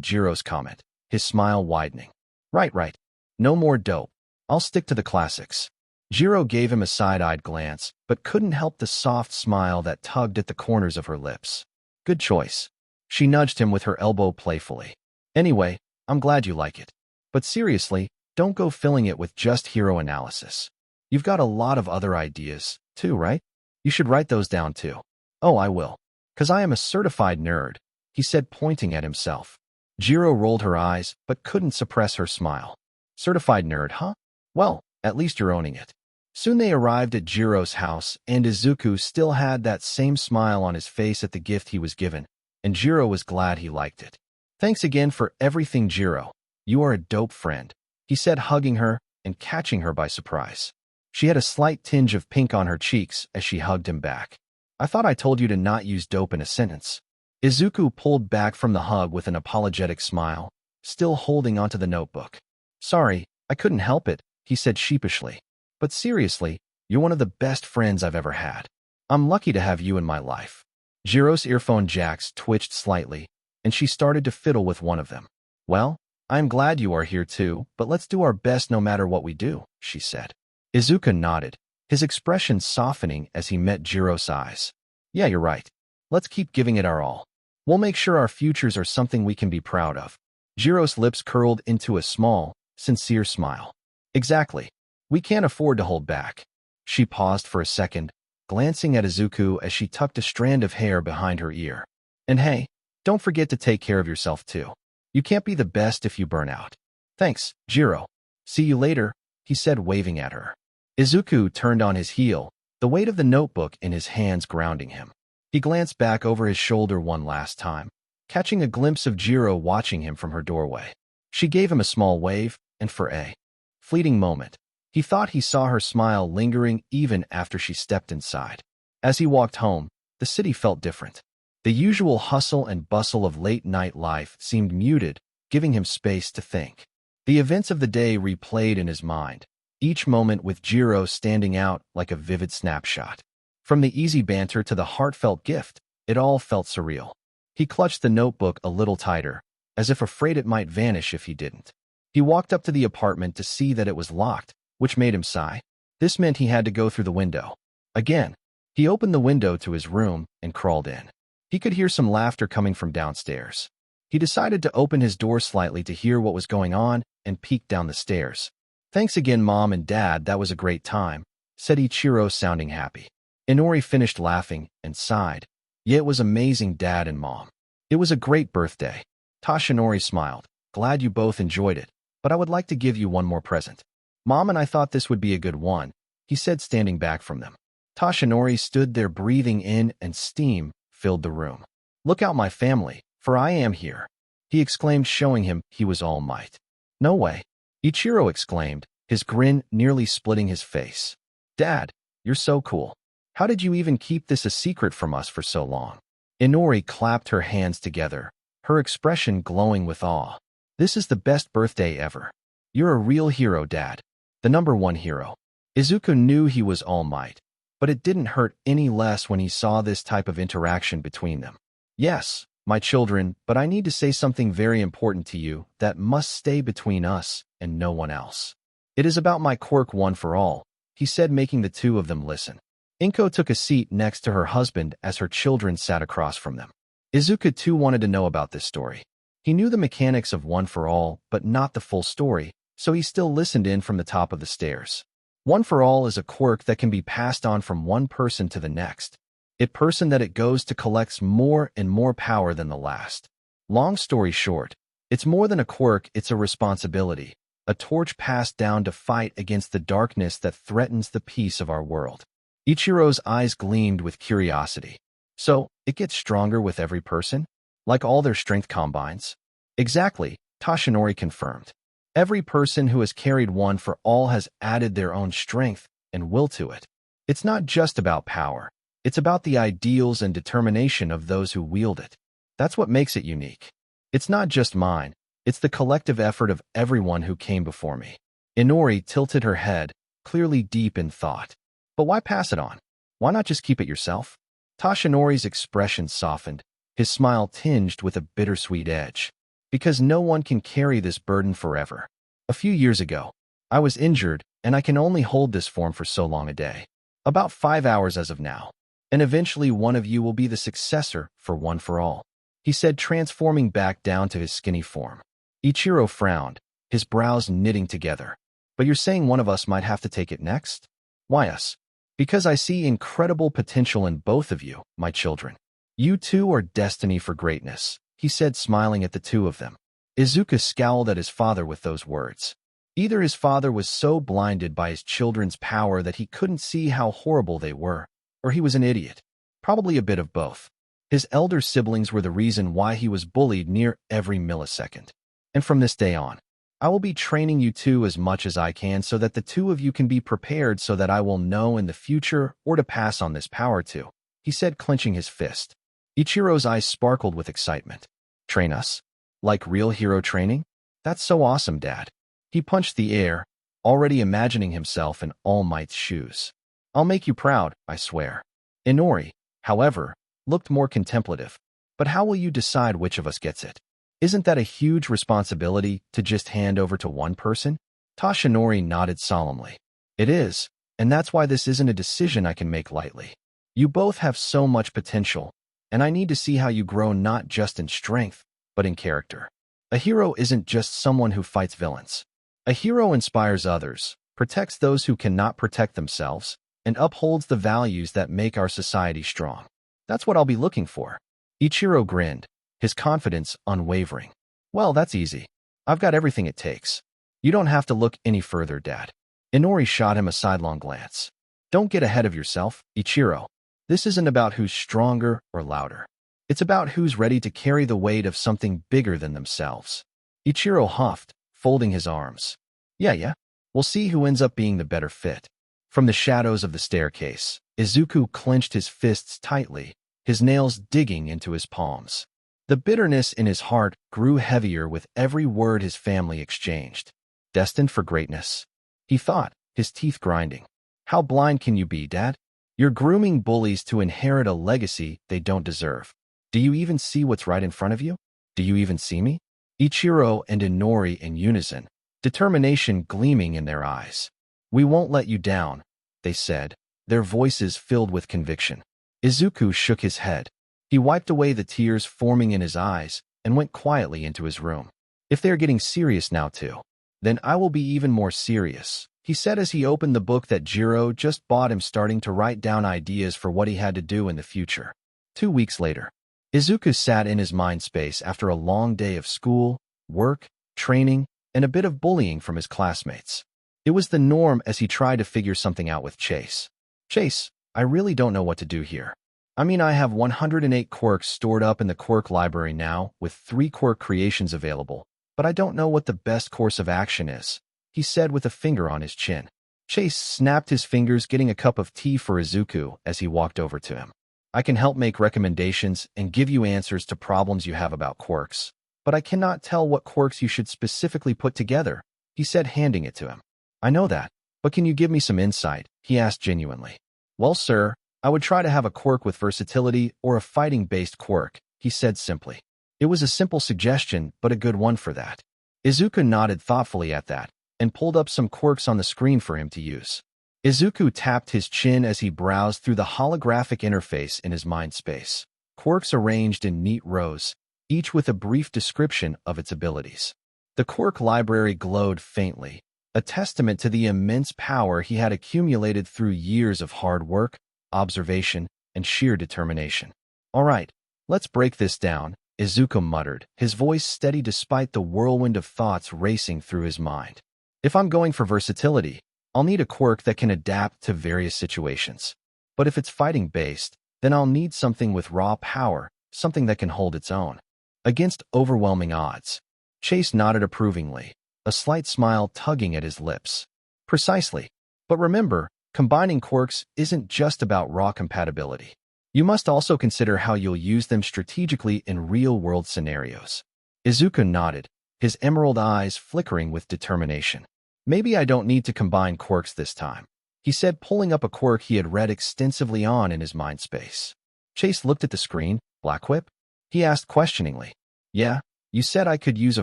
Jiro's comment, his smile widening. Right. No more dope. I'll stick to the classics. Jiro gave him a side-eyed glance, but couldn't help the soft smile that tugged at the corners of her lips. Good choice. She nudged him with her elbow playfully. Anyway, I'm glad you like it. But seriously, don't go filling it with just hero analysis. You've got a lot of other ideas, too, right? You should write those down too. Oh, I will. 'Cause I am a certified nerd, he said, pointing at himself. Jiro rolled her eyes, but couldn't suppress her smile. Certified nerd, huh? Well, at least you're owning it. Soon they arrived at Jiro's house, and Izuku still had that same smile on his face at the gift he was given, and Jiro was glad he liked it. Thanks again for everything, Jiro. You are a dope friend, he said, hugging her and catching her by surprise. She had a slight tinge of pink on her cheeks as she hugged him back. I thought I told you to not use dope in a sentence. Izuku pulled back from the hug with an apologetic smile, still holding onto the notebook. Sorry, I couldn't help it, he said sheepishly. But seriously, you're one of the best friends I've ever had. I'm lucky to have you in my life. Jiro's earphone jacks twitched slightly, and she started to fiddle with one of them. Well, I'm glad you are here too, but let's do our best no matter what we do, she said. Izuku nodded, his expression softening as he met Jiro's eyes. Yeah, you're right. Let's keep giving it our all. We'll make sure our futures are something we can be proud of. Jiro's lips curled into a small, sincere smile. Exactly. We can't afford to hold back. She paused for a second, glancing at Izuku as she tucked a strand of hair behind her ear. And hey, don't forget to take care of yourself too. You can't be the best if you burn out. Thanks, Jiro. See you later, he said, waving at her. Izuku turned on his heel, the weight of the notebook in his hands grounding him. He glanced back over his shoulder one last time, catching a glimpse of Jiro watching him from her doorway. She gave him a small wave, and for a fleeting moment, he thought he saw her smile lingering even after she stepped inside. As he walked home, the city felt different. The usual hustle and bustle of late-night life seemed muted, giving him space to think. The events of the day replayed in his mind, each moment with Jiro standing out like a vivid snapshot. From the easy banter to the heartfelt gift, it all felt surreal. He clutched the notebook a little tighter, as if afraid it might vanish if he didn't. He walked up to the apartment to see that it was locked, which made him sigh. This meant he had to go through the window. Again, he opened the window to his room and crawled in. He could hear some laughter coming from downstairs. He decided to open his door slightly to hear what was going on and peeked down the stairs. "Thanks again, Mom and Dad, that was a great time," said Ichiro, sounding happy. Inori finished laughing and sighed. "Yeah, it was amazing, Dad and Mom. It was a great birthday." Toshinori smiled. "Glad you both enjoyed it, but I would like to give you one more present. Mom and I thought this would be a good one," he said, standing back from them. Toshinori stood there breathing in, and steam filled the room. "Look out, my family, for I am here," he exclaimed, showing him he was All Might. "No way," Ichiro exclaimed, his grin nearly splitting his face. "Dad, you're so cool. How did you even keep this a secret from us for so long?" Inori clapped her hands together, her expression glowing with awe. "This is the best birthday ever. You're a real hero, Dad. The #1 hero." Izuku knew he was All Might, but it didn't hurt any less when he saw this type of interaction between them. "Yes, my children, but I need to say something very important to you that must stay between us and no one else. It is about my quirk one for all," he said, making the two of them listen. Inko took a seat next to her husband as her children sat across from them. Izuku too wanted to know about this story. He knew the mechanics of One for All, but not the full story, so he still listened in from the top of the stairs. One for All is a quirk that can be passed on from one person to the next. It person that it goes to collects more and more power than the last. Long story short, it's more than a quirk, it's a responsibility, a torch passed down to fight against the darkness that threatens the peace of our world. Ichiro's eyes gleamed with curiosity. "So, it gets stronger with every person? Like all their strength combines?" "Exactly," Toshinori confirmed. "Every person who has carried One for All has added their own strength and will to it. It's not just about power. It's about the ideals and determination of those who wield it. That's what makes it unique. It's not just mine. It's the collective effort of everyone who came before me." Inori tilted her head, clearly deep in thought. "But why pass it on? Why not just keep it yourself?" Toshinori's expression softened, his smile tinged with a bittersweet edge. "Because no one can carry this burden forever. A few years ago, I was injured, and I can only hold this form for so long a day. About 5 hours as of now. And eventually one of you will be the successor for One for All," he said, transforming back down to his skinny form. Ichiro frowned, his brows knitting together. "But you're saying one of us might have to take it next?" "Why us?" "Because I see incredible potential in both of you, my children. You two are destined for greatness," he said, smiling at the two of them. Izuku scowled at his father with those words. Either his father was so blinded by his children's power that he couldn't see how horrible they were, or he was an idiot. Probably a bit of both. His elder siblings were the reason why he was bullied near every millisecond. "And from this day on, I will be training you two as much as I can so that the two of you can be prepared so that I will know in the future or to pass on this power to," he said, clenching his fist. Ichiro's eyes sparkled with excitement. "Train us? Like real hero training? That's so awesome, Dad." He punched the air, already imagining himself in All Might's shoes. "I'll make you proud, I swear." Inori, however, looked more contemplative. "But how will you decide which of us gets it? Isn't that a huge responsibility to just hand over to one person?" Toshinori nodded solemnly. "It is, and that's why this isn't a decision I can make lightly. You both have so much potential, and I need to see how you grow not just in strength, but in character. A hero isn't just someone who fights villains. A hero inspires others, protects those who cannot protect themselves, and upholds the values that make our society strong. That's what I'll be looking for." Ichiro grinned, his confidence unwavering. "Well, that's easy. I've got everything it takes. You don't have to look any further, Dad." Inori shot him a sidelong glance. "Don't get ahead of yourself, Ichiro. This isn't about who's stronger or louder. It's about who's ready to carry the weight of something bigger than themselves." Ichiro huffed, folding his arms. Yeah. We'll see who ends up being the better fit. From the shadows of the staircase, Izuku clenched his fists tightly, his nails digging into his palms. The bitterness in his heart grew heavier with every word his family exchanged. Destined for greatness, he thought, his teeth grinding. How blind can you be, Dad? You're grooming bullies to inherit a legacy they don't deserve. Do you even see what's right in front of you? Do you even see me? Ichiro and Inori in unison, determination gleaming in their eyes. We won't let you down, they said, their voices filled with conviction. Izuku shook his head. He wiped away the tears forming in his eyes and went quietly into his room. If they are getting serious now too, then I will be even more serious, he said as he opened the book that Jiro just bought him, starting to write down ideas for what he had to do in the future. 2 weeks later, Izuku sat in his mind space after a long day of school, work, training, and a bit of bullying from his classmates. It was the norm as he tried to figure something out with Chase. Chase, I really don't know what to do here. I mean, I have 108 quirks stored up in the quirk library now, with 3 quirk creations available, but I don't know what the best course of action is, he said with a finger on his chin. Chase snapped his fingers, getting a cup of tea for Izuku as he walked over to him. I can help make recommendations and give you answers to problems you have about quirks, but I cannot tell what quirks you should specifically put together, he said, handing it to him. I know that, but can you give me some insight? He asked genuinely. Well, sir, I would try to have a quirk with versatility or a fighting-based quirk, he said simply. It was a simple suggestion, but a good one for that. Izuku nodded thoughtfully at that and pulled up some quirks on the screen for him to use. Izuku tapped his chin as he browsed through the holographic interface in his mind space. Quirks arranged in neat rows, each with a brief description of its abilities. The quirk library glowed faintly, a testament to the immense power he had accumulated through years of hard work, observation, and sheer determination. All right, let's break this down, Izuku muttered, his voice steady despite the whirlwind of thoughts racing through his mind. If I'm going for versatility, I'll need a quirk that can adapt to various situations. But if it's fighting-based, then I'll need something with raw power, something that can hold its own against overwhelming odds. Chase nodded approvingly, a slight smile tugging at his lips. Precisely. But remember, combining quirks isn't just about raw compatibility. You must also consider how you'll use them strategically in real-world scenarios. Izuku nodded, his emerald eyes flickering with determination. Maybe I don't need to combine quirks this time, he said, pulling up a quirk he had read extensively on in his mind space. Chase looked at the screen. Black Whip? He asked questioningly. Yeah, you said I could use a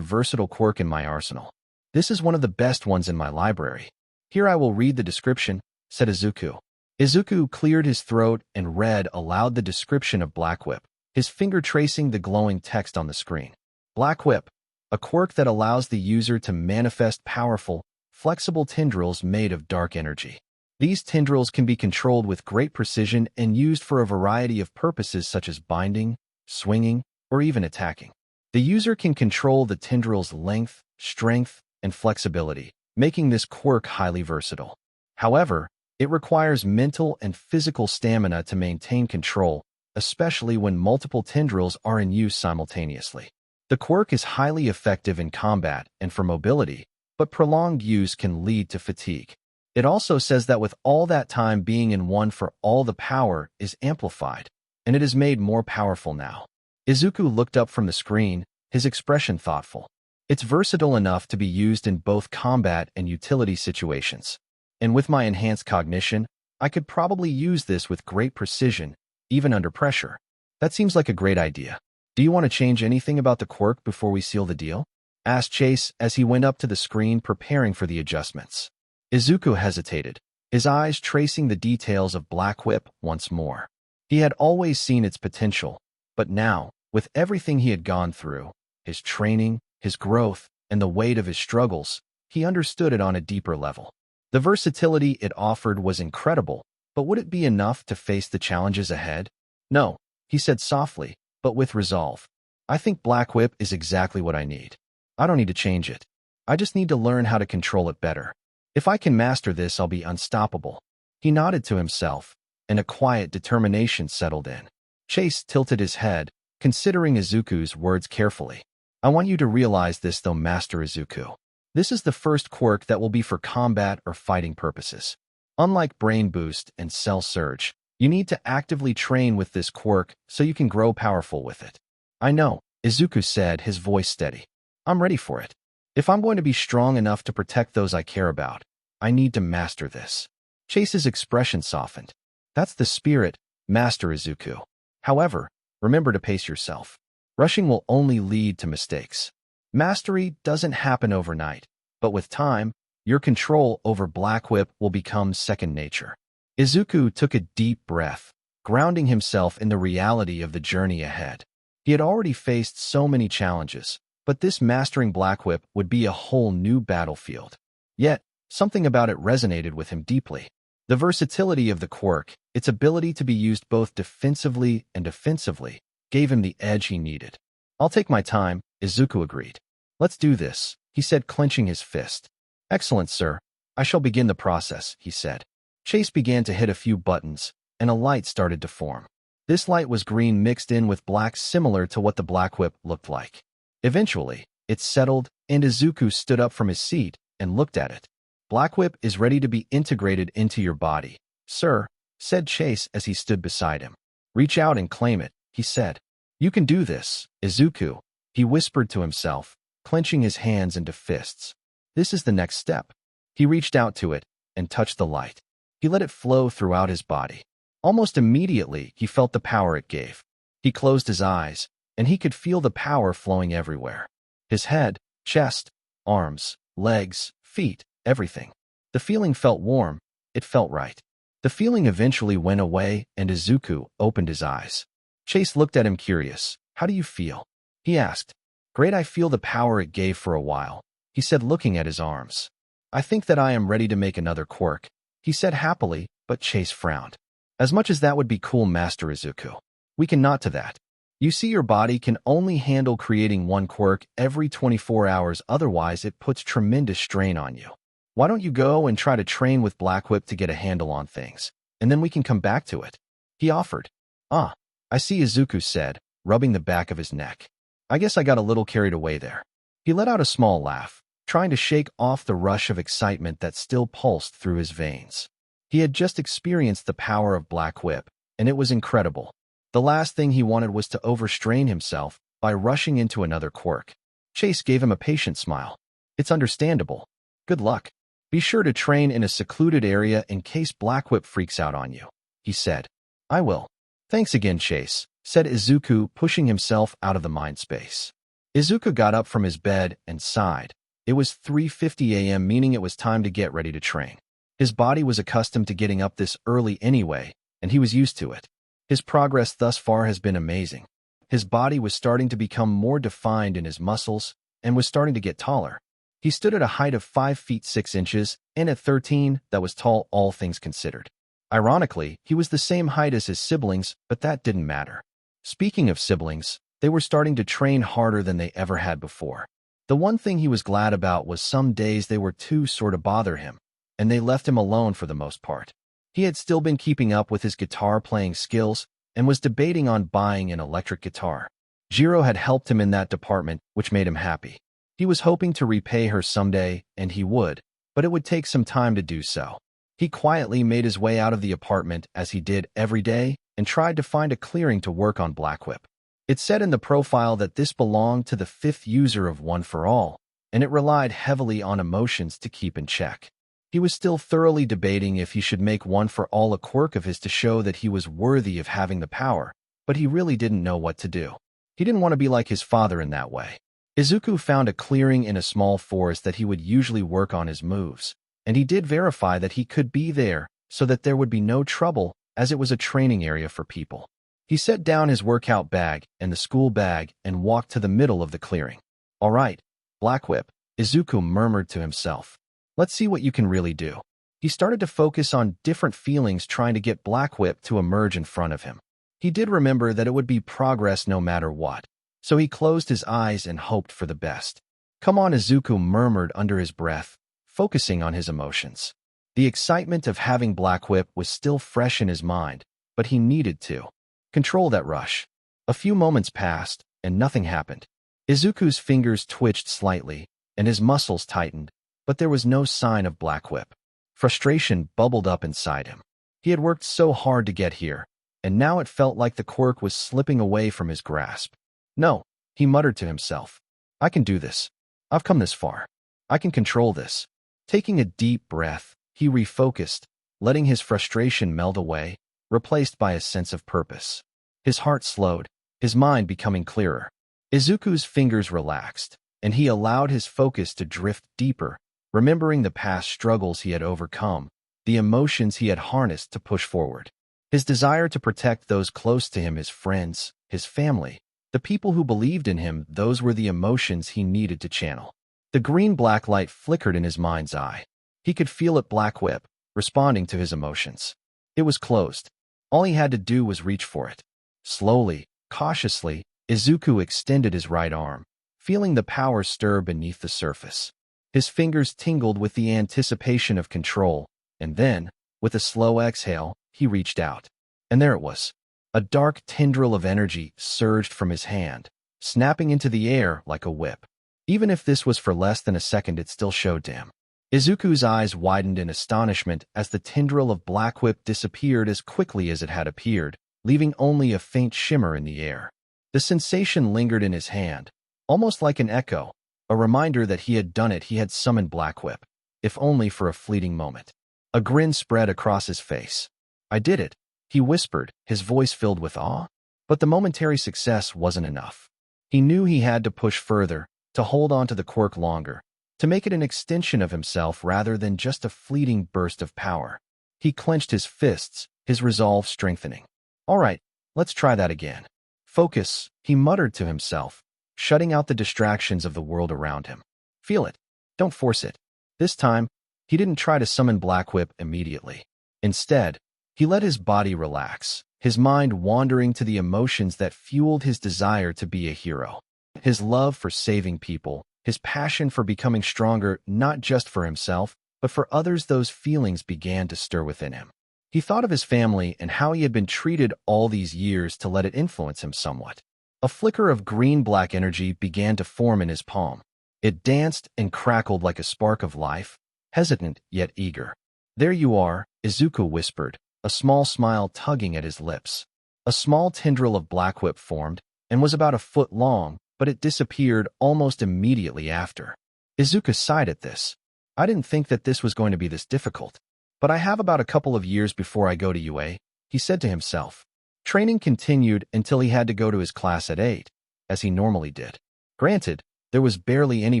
versatile quirk in my arsenal. This is one of the best ones in my library. Here I will read the description, said Izuku. Izuku cleared his throat and read aloud the description of Black Whip, his finger tracing the glowing text on the screen. Black Whip, a quirk that allows the user to manifest powerful, flexible tendrils made of dark energy. These tendrils can be controlled with great precision and used for a variety of purposes such as binding, swinging, or even attacking. The user can control the tendrils' length, strength, and flexibility, making this quirk highly versatile. However, it requires mental and physical stamina to maintain control, especially when multiple tendrils are in use simultaneously. The quirk is highly effective in combat and for mobility, but prolonged use can lead to fatigue. It also says that with all that time being in one for all the power is amplified, and it is made more powerful now. Izuku looked up from the screen, his expression thoughtful. It's versatile enough to be used in both combat and utility situations. And with my enhanced cognition, I could probably use this with great precision, even under pressure. That seems like a great idea. Do you want to change anything about the quirk before we seal the deal? Asked Chase as he went up to the screen preparing for the adjustments. Izuku hesitated, his eyes tracing the details of Black Whip once more. He had always seen its potential, but now, with everything he had gone through, his training, his growth, and the weight of his struggles, he understood it on a deeper level. The versatility it offered was incredible, but would it be enough to face the challenges ahead? No, he said softly, but with resolve. I think Black Whip is exactly what I need. I don't need to change it. I just need to learn how to control it better. If I can master this, I'll be unstoppable. He nodded to himself, and a quiet determination settled in. Chase tilted his head, considering Izuku's words carefully. I want you to realize this though, Master Izuku. This is the first quirk that will be for combat or fighting purposes. Unlike Brain Boost and Cell Surge, you need to actively train with this quirk so you can grow powerful with it. I know, Izuku said, his voice steady. I'm ready for it. If I'm going to be strong enough to protect those I care about, I need to master this. Chase's expression softened. That's the spirit, Master Izuku. However, remember to pace yourself. Rushing will only lead to mistakes. Mastery doesn't happen overnight, but with time, your control over Black Whip will become second nature. Izuku took a deep breath, grounding himself in the reality of the journey ahead. He had already faced so many challenges, but this mastering Black Whip would be a whole new battlefield. Yet, something about it resonated with him deeply. The versatility of the quirk, its ability to be used both defensively and offensively, gave him the edge he needed. I'll take my time, Izuku agreed. Let's do this, he said, clenching his fist. Excellent, sir. I shall begin the process, he said. Chase began to hit a few buttons, and a light started to form. This light was green mixed in with black, similar to what the Black Whip looked like. Eventually, it settled, and Izuku stood up from his seat and looked at it. Black Whip is ready to be integrated into your body, sir, said Chase as he stood beside him. Reach out and claim it, he said. You can do this, Izuku, he whispered to himself, clenching his hands into fists. This is the next step. He reached out to it and touched the light. He let it flow throughout his body. Almost immediately, he felt the power it gave. He closed his eyes, and he could feel the power flowing everywhere. His head, chest, arms, legs, feet, everything. The feeling felt warm. It felt right. The feeling eventually went away, and Izuku opened his eyes. Chase looked at him curious. How do you feel? He asked. Great, I feel the power it gave for a while, he said, looking at his arms. I think that I am ready to make another quirk, he said happily, but Chase frowned. As much as that would be cool, Master Izuku. We cannot do that. You see, your body can only handle creating one quirk every 24 hours, otherwise it puts tremendous strain on you. Why don't you go and try to train with Black Whip to get a handle on things, and then we can come back to it, he offered. Ah, I see, Izuku said, rubbing the back of his neck. I guess I got a little carried away there. He let out a small laugh, trying to shake off the rush of excitement that still pulsed through his veins. He had just experienced the power of Black Whip, and it was incredible. The last thing he wanted was to overstrain himself by rushing into another quirk. Chase gave him a patient smile. It's understandable. Good luck. Be sure to train in a secluded area in case Black Whip freaks out on you, he said. I will. Thanks again, Chase, said Izuku, pushing himself out of the mind space. Izuku got up from his bed and sighed. It was 3:50 a.m., meaning it was time to get ready to train. His body was accustomed to getting up this early anyway, and he was used to it. His progress thus far has been amazing. His body was starting to become more defined in his muscles and was starting to get taller. He stood at a height of 5 feet 6 inches, and at 13, that was tall, all things considered. Ironically, he was the same height as his siblings, but that didn't matter. Speaking of siblings, they were starting to train harder than they ever had before. The one thing he was glad about was some days they were too sore to bother him, and they left him alone for the most part. He had still been keeping up with his guitar-playing skills and was debating on buying an electric guitar. Jiro had helped him in that department, which made him happy. He was hoping to repay her someday, and he would, but it would take some time to do so. He quietly made his way out of the apartment as he did every day and tried to find a clearing to work on Black Whip. It said in the profile that this belonged to the 5th user of One for All, and it relied heavily on emotions to keep in check. He was still thoroughly debating if he should make One for All a quirk of his to show that he was worthy of having the power, but he really didn't know what to do. He didn't want to be like his father in that way. Izuku found a clearing in a small forest that he would usually work on his moves, and he did verify that he could be there so that there would be no trouble, as it was a training area for people. He set down his workout bag and the school bag and walked to the middle of the clearing. All right, Black Whip, Izuku murmured to himself. Let's see what you can really do. He started to focus on different feelings, trying to get Black Whip to emerge in front of him. He did remember that it would be progress no matter what, so he closed his eyes and hoped for the best. Come on, Izuku murmured under his breath, focusing on his emotions. The excitement of having Black Whip was still fresh in his mind, but he needed to control that rush. A few moments passed, and nothing happened. Izuku's fingers twitched slightly, and his muscles tightened, but there was no sign of Black Whip. Frustration bubbled up inside him. He had worked so hard to get here, and now it felt like the quirk was slipping away from his grasp. No, he muttered to himself. I can do this. I've come this far. I can control this. Taking a deep breath, he refocused, letting his frustration melt away, replaced by a sense of purpose. His heart slowed, his mind becoming clearer. Izuku's fingers relaxed, and he allowed his focus to drift deeper, remembering the past struggles he had overcome, the emotions he had harnessed to push forward. His desire to protect those close to him, his friends, his family, the people who believed in him, those were the emotions he needed to channel. The green-black light flickered in his mind's eye. He could feel it, Black Whip, responding to his emotions. It was closed. All he had to do was reach for it. Slowly, cautiously, Izuku extended his right arm, feeling the power stir beneath the surface. His fingers tingled with the anticipation of control, and then, with a slow exhale, he reached out. And there it was. A dark tendril of energy surged from his hand, snapping into the air like a whip. Even if this was for less than a second, it still showed to him. Izuku's eyes widened in astonishment as the tendril of Black Whip disappeared as quickly as it had appeared, leaving only a faint shimmer in the air. The sensation lingered in his hand, almost like an echo, a reminder that he had done it. He had summoned Black Whip, if only for a fleeting moment. A grin spread across his face. I did it, he whispered, his voice filled with awe. But the momentary success wasn't enough. He knew he had to push further, to hold on to the quirk longer, to make it an extension of himself rather than just a fleeting burst of power. He clenched his fists, his resolve strengthening. All right, let's try that again. Focus, he muttered to himself, shutting out the distractions of the world around him. Feel it. Don't force it. This time, he didn't try to summon Black Whip immediately. Instead, he let his body relax, his mind wandering to the emotions that fueled his desire to be a hero. His love for saving people, his passion for becoming stronger not just for himself, but for others. Those feelings began to stir within him. He thought of his family and how he had been treated all these years to let it influence him somewhat. A flicker of green-black energy began to form in his palm. It danced and crackled like a spark of life, hesitant yet eager. There you are, Izuku whispered, a small smile tugging at his lips. A small tendril of Black Whip formed, and was about a foot long, but it disappeared almost immediately after. Izuku sighed at this. I didn't think that this was going to be this difficult. But I have about a couple of years before I go to UA, he said to himself. Training continued until he had to go to his class at 8, as he normally did. Granted, there was barely any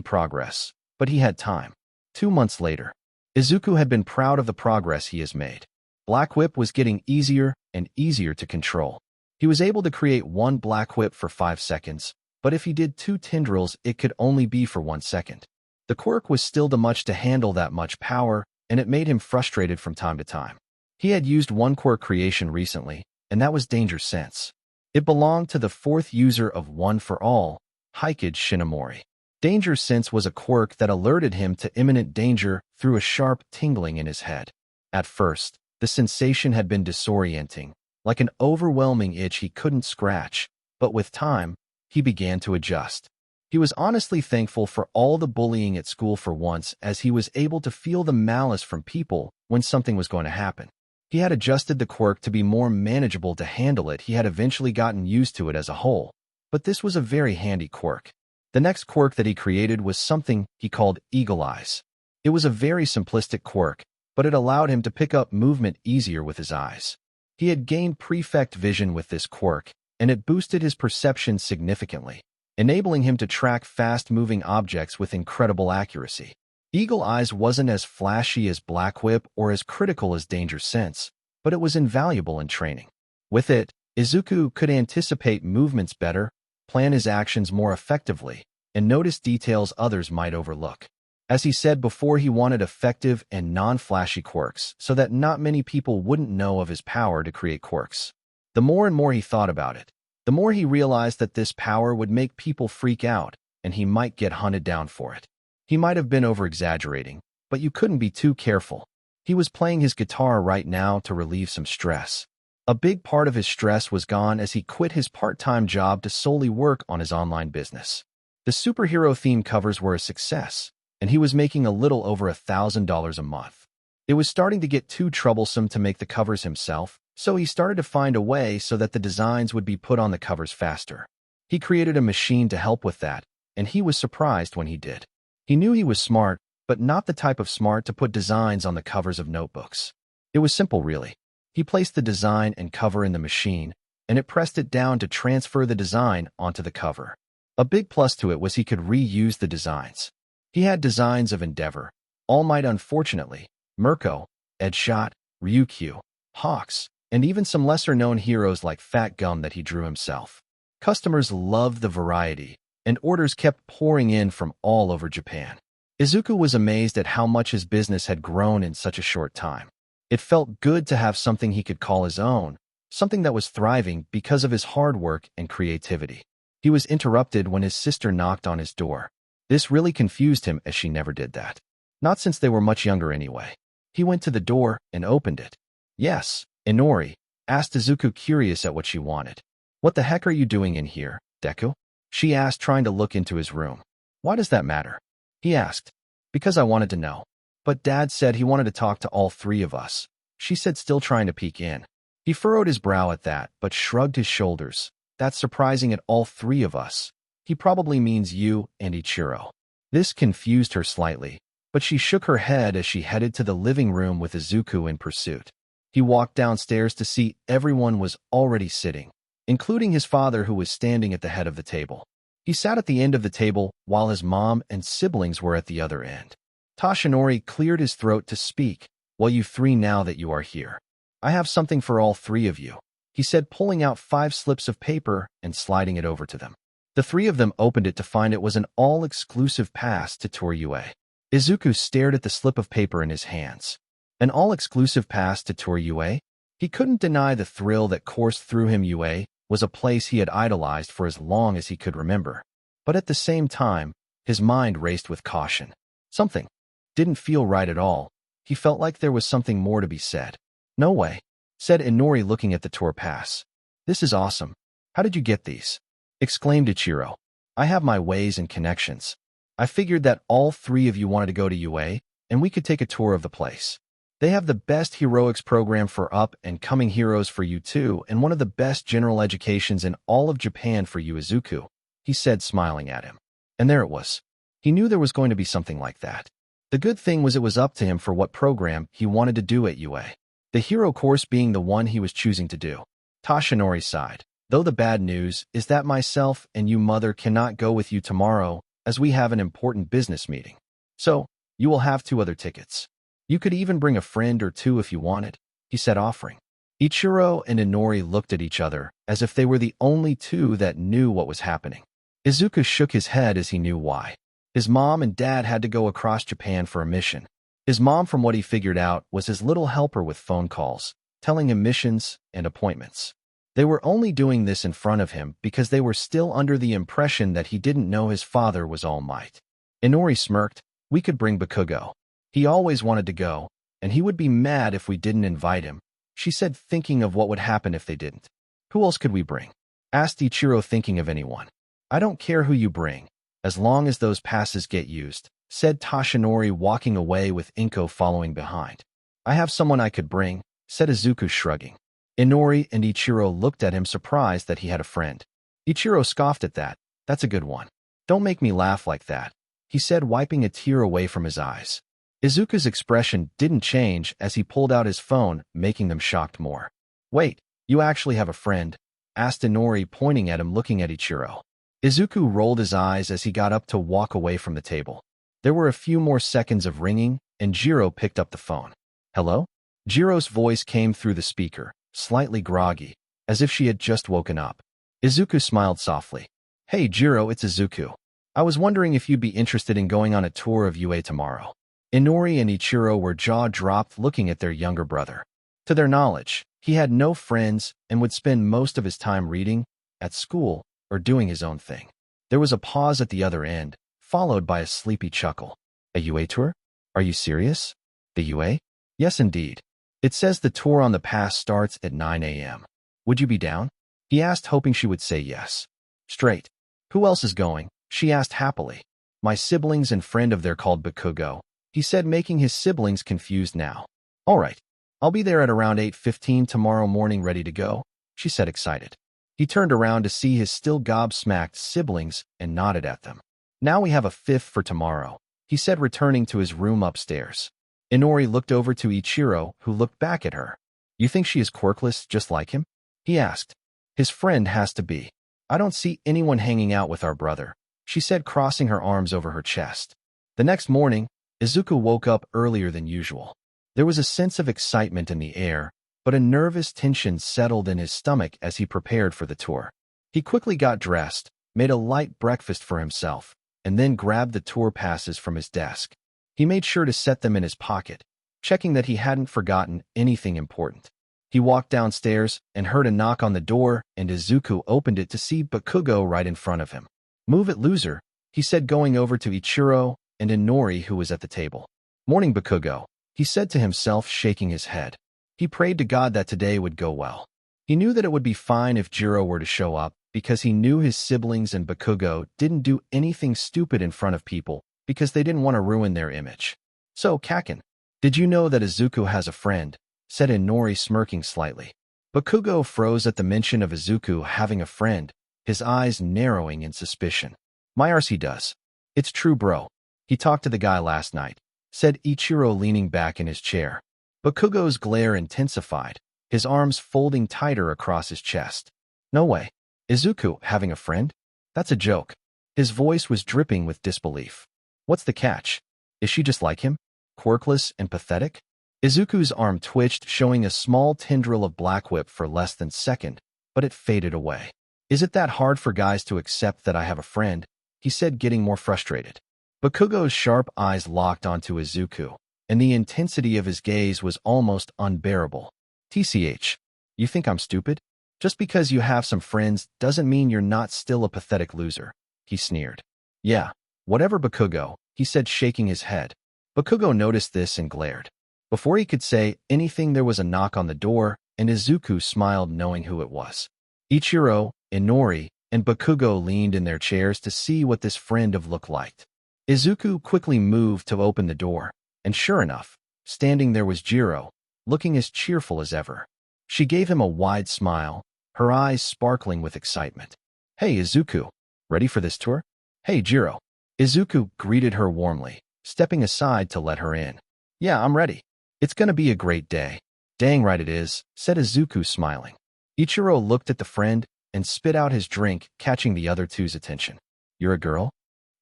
progress, but he had time. 2 months later, Izuku had been proud of the progress he has made. Black Whip was getting easier and easier to control. He was able to create one Black Whip for 5 seconds, but if he did 2 tendrils, it could only be for 1 second. The quirk was still too much to handle that much power, and it made him frustrated from time to time. He had used one quirk creation recently, and that was Danger Sense. It belonged to the 4th user of One for All, Hikage Shinomori. Danger Sense was a quirk that alerted him to imminent danger through a sharp tingling in his head. At first, the sensation had been disorienting, like an overwhelming itch he couldn't scratch, but with time, he began to adjust. He was honestly thankful for all the bullying at school for once, as he was able to feel the malice from people when something was going to happen. He had adjusted the quirk to be more manageable to handle it. He had eventually gotten used to it as a whole. But this was a very handy quirk. The next quirk that he created was something he called Eagle Eyes. It was a very simplistic quirk, but it allowed him to pick up movement easier with his eyes. He had gained prefect vision with this quirk, and it boosted his perception significantly, enabling him to track fast-moving objects with incredible accuracy. Eagle Eyes wasn't as flashy as Black Whip or as critical as Danger Sense, but it was invaluable in training. With it, Izuku could anticipate movements better, plan his actions more effectively, and notice details others might overlook. As he said before, he wanted effective and non-flashy quirks so that not many people wouldn't know of his power to create quirks. The more and more he thought about it, the more he realized that this power would make people freak out, and he might get hunted down for it. He might have been over-exaggerating, but you couldn't be too careful. He was playing his guitar right now to relieve some stress. A big part of his stress was gone as he quit his part-time job to solely work on his online business. The superhero-themed covers were a success, and he was making a little over $1,000 a month. It was starting to get too troublesome to make the covers himself, so he started to find a way so that the designs would be put on the covers faster. He created a machine to help with that, and he was surprised when he did. He knew he was smart, but not the type of smart to put designs on the covers of notebooks. It was simple, really. He placed the design and cover in the machine, and it pressed it down to transfer the design onto the cover. A big plus to it was he could reuse the designs. He had designs of Endeavor, All Might unfortunately, Mirko, Edshot, Ryukyu, Hawks, and even some lesser-known heroes like Fat Gum that he drew himself. Customers loved the variety, and orders kept pouring in from all over Japan. Izuku was amazed at how much his business had grown in such a short time. It felt good to have something he could call his own, something that was thriving because of his hard work and creativity. He was interrupted when his sister knocked on his door. This really confused him, as she never did that. Not since they were much younger anyway. He went to the door and opened it. "Yes, Inori," asked Izuku, curious at what she wanted. "What the heck are you doing in here, Deku?" she asked, trying to look into his room. "Why does that matter?" he asked. "Because I wanted to know. But Dad said he wanted to talk to all three of us," she said, still trying to peek in. He furrowed his brow at that, but shrugged his shoulders. "That's surprising, at all three of us. He probably means you and Ichiro." This confused her slightly, but she shook her head as she headed to the living room with Izuku in pursuit. He walked downstairs to see everyone was already sitting, including his father, who was standing at the head of the table. He sat at the end of the table while his mom and siblings were at the other end. Toshinori cleared his throat to speak. "Well, you three, now that you are here, I have something for all three of you," he said, pulling out 5 slips of paper and sliding it over to them. The three of them opened it to find it was an all-exclusive pass to Tour UA. Izuku stared at the slip of paper in his hands. An all-exclusive pass to Tour UA? He couldn't deny the thrill that coursed through him. UA was a place he had idolized for as long as he could remember. But at the same time, his mind raced with caution. Something didn't feel right at all. He felt like there was something more to be said. "No way," said Inori, looking at the tour pass. "This is awesome. How did you get these?" exclaimed Ichiro. "I have my ways and connections. I figured that all three of you wanted to go to UA, and we could take a tour of the place. They have the best heroics program for up-and-coming heroes for you too, and one of the best general educations in all of Japan for you, Izuku," he said, smiling at him. And there it was. He knew there was going to be something like that. The good thing was, it was up to him for what program he wanted to do at UA. The hero course being the one he was choosing to do. Toshinori sighed. "Though the bad news is that myself and you, Mother, cannot go with you tomorrow, as we have an important business meeting. So, you will have 2 other tickets. You could even bring a friend or 2 if you wanted," he said, offering. Ichiro and Inori looked at each other, as if they were the only 2 that knew what was happening. Izuku shook his head, as he knew why. His mom and dad had to go across Japan for a mission. His mom, from what he figured out, was his little helper with phone calls, telling him missions and appointments. They were only doing this in front of him because they were still under the impression that he didn't know his father was All Might. Inori smirked. "We could bring Bakugo. He always wanted to go, and he would be mad if we didn't invite him," she said, thinking of what would happen if they didn't. "Who else could we bring?" asked Ichiro, thinking of anyone. "I don't care who you bring, as long as those passes get used," said Toshinori, walking away with Inko following behind. "I have someone I could bring," said Izuku, shrugging. Inori and Ichiro looked at him, surprised that he had a friend. Ichiro scoffed at that. "That's a good one. Don't make me laugh like that," he said, wiping a tear away from his eyes. Izuku's expression didn't change as he pulled out his phone, making them shocked more. "Wait, you actually have a friend?" asked Inori, pointing at him, looking at Ichiro. Izuku rolled his eyes as he got up to walk away from the table. There were a few more seconds of ringing, and Jiro picked up the phone. "Hello?" Jiro's voice came through the speaker, slightly groggy, as if she had just woken up. Izuku smiled softly. "Hey Jiro, it's Izuku. I was wondering if you'd be interested in going on a tour of UA tomorrow." Inori and Ichiro were jaw-dropped, looking at their younger brother. To their knowledge, he had no friends and would spend most of his time reading, at school, or doing his own thing. There was a pause at the other end, followed by a sleepy chuckle. "A UA tour? Are you serious? The UA? Yes, indeed. It says the tour on the pass starts at 9 a.m. Would you be down?" he asked, hoping she would say yes. "Straight. Who else is going?" She asked happily. My siblings and friend of theirs called Bakugo, he said, making his siblings confused now. All right. I'll be there at around 8:15 tomorrow morning ready to go, she said excited. He turned around to see his still gobsmacked siblings and nodded at them. Now we have a fifth for tomorrow, he said, returning to his room upstairs. Inori looked over to Ichiro, who looked back at her. You think she is quirkless just like him? He asked. His friend has to be. I don't see anyone hanging out with our brother, she said, crossing her arms over her chest. The next morning, Izuku woke up earlier than usual. There was a sense of excitement in the air, but a nervous tension settled in his stomach as he prepared for the tour. He quickly got dressed, made a light breakfast for himself, and then grabbed the tour passes from his desk. He made sure to set them in his pocket, checking that he hadn't forgotten anything important. He walked downstairs and heard a knock on the door, and Izuku opened it to see Bakugo right in front of him. Move it, loser, he said, going over to Ichiro and Inori, who was at the table. Morning, Bakugo, he said to himself, shaking his head. He prayed to God that today would go well. He knew that it would be fine if Jiro were to show up, because he knew his siblings and Bakugo didn't do anything stupid in front of people because they didn't want to ruin their image. So, Kaken, did you know that Izuku has a friend? Said Inori, smirking slightly. Bakugo froze at the mention of Izuku having a friend, his eyes narrowing in suspicion. My RC does. It's true, bro. He talked to the guy last night, said Ichiro, leaning back in his chair. Bakugo's glare intensified, his arms folding tighter across his chest. No way. Izuku having a friend? That's a joke. His voice was dripping with disbelief. What's the catch? Is she just like him? Quirkless and pathetic? Izuku's arm twitched, showing a small tendril of black whip for less than a second, but it faded away. Is it that hard for guys to accept that I have a friend? He said, getting more frustrated. Bakugo's sharp eyes locked onto Izuku, and the intensity of his gaze was almost unbearable. TCH, you think I'm stupid? Just because you have some friends doesn't mean you're not still a pathetic loser, he sneered. Yeah, whatever, Bakugo, he said, shaking his head. Bakugo noticed this and glared. Before he could say anything, there was a knock on the door, and Izuku smiled, knowing who it was. Ichiro, Inori, and Bakugo leaned in their chairs to see what this friend of looked like. Izuku quickly moved to open the door, and sure enough, standing there was Jiro, looking as cheerful as ever. She gave him a wide smile, her eyes sparkling with excitement. Hey, Izuku, ready for this tour? Hey, Jiro. Izuku greeted her warmly, stepping aside to let her in. Yeah, I'm ready. It's gonna be a great day. Dang right it is, said Izuku, smiling. Ichiro looked at the friend and spit out his drink, catching the other two's attention. You're a girl?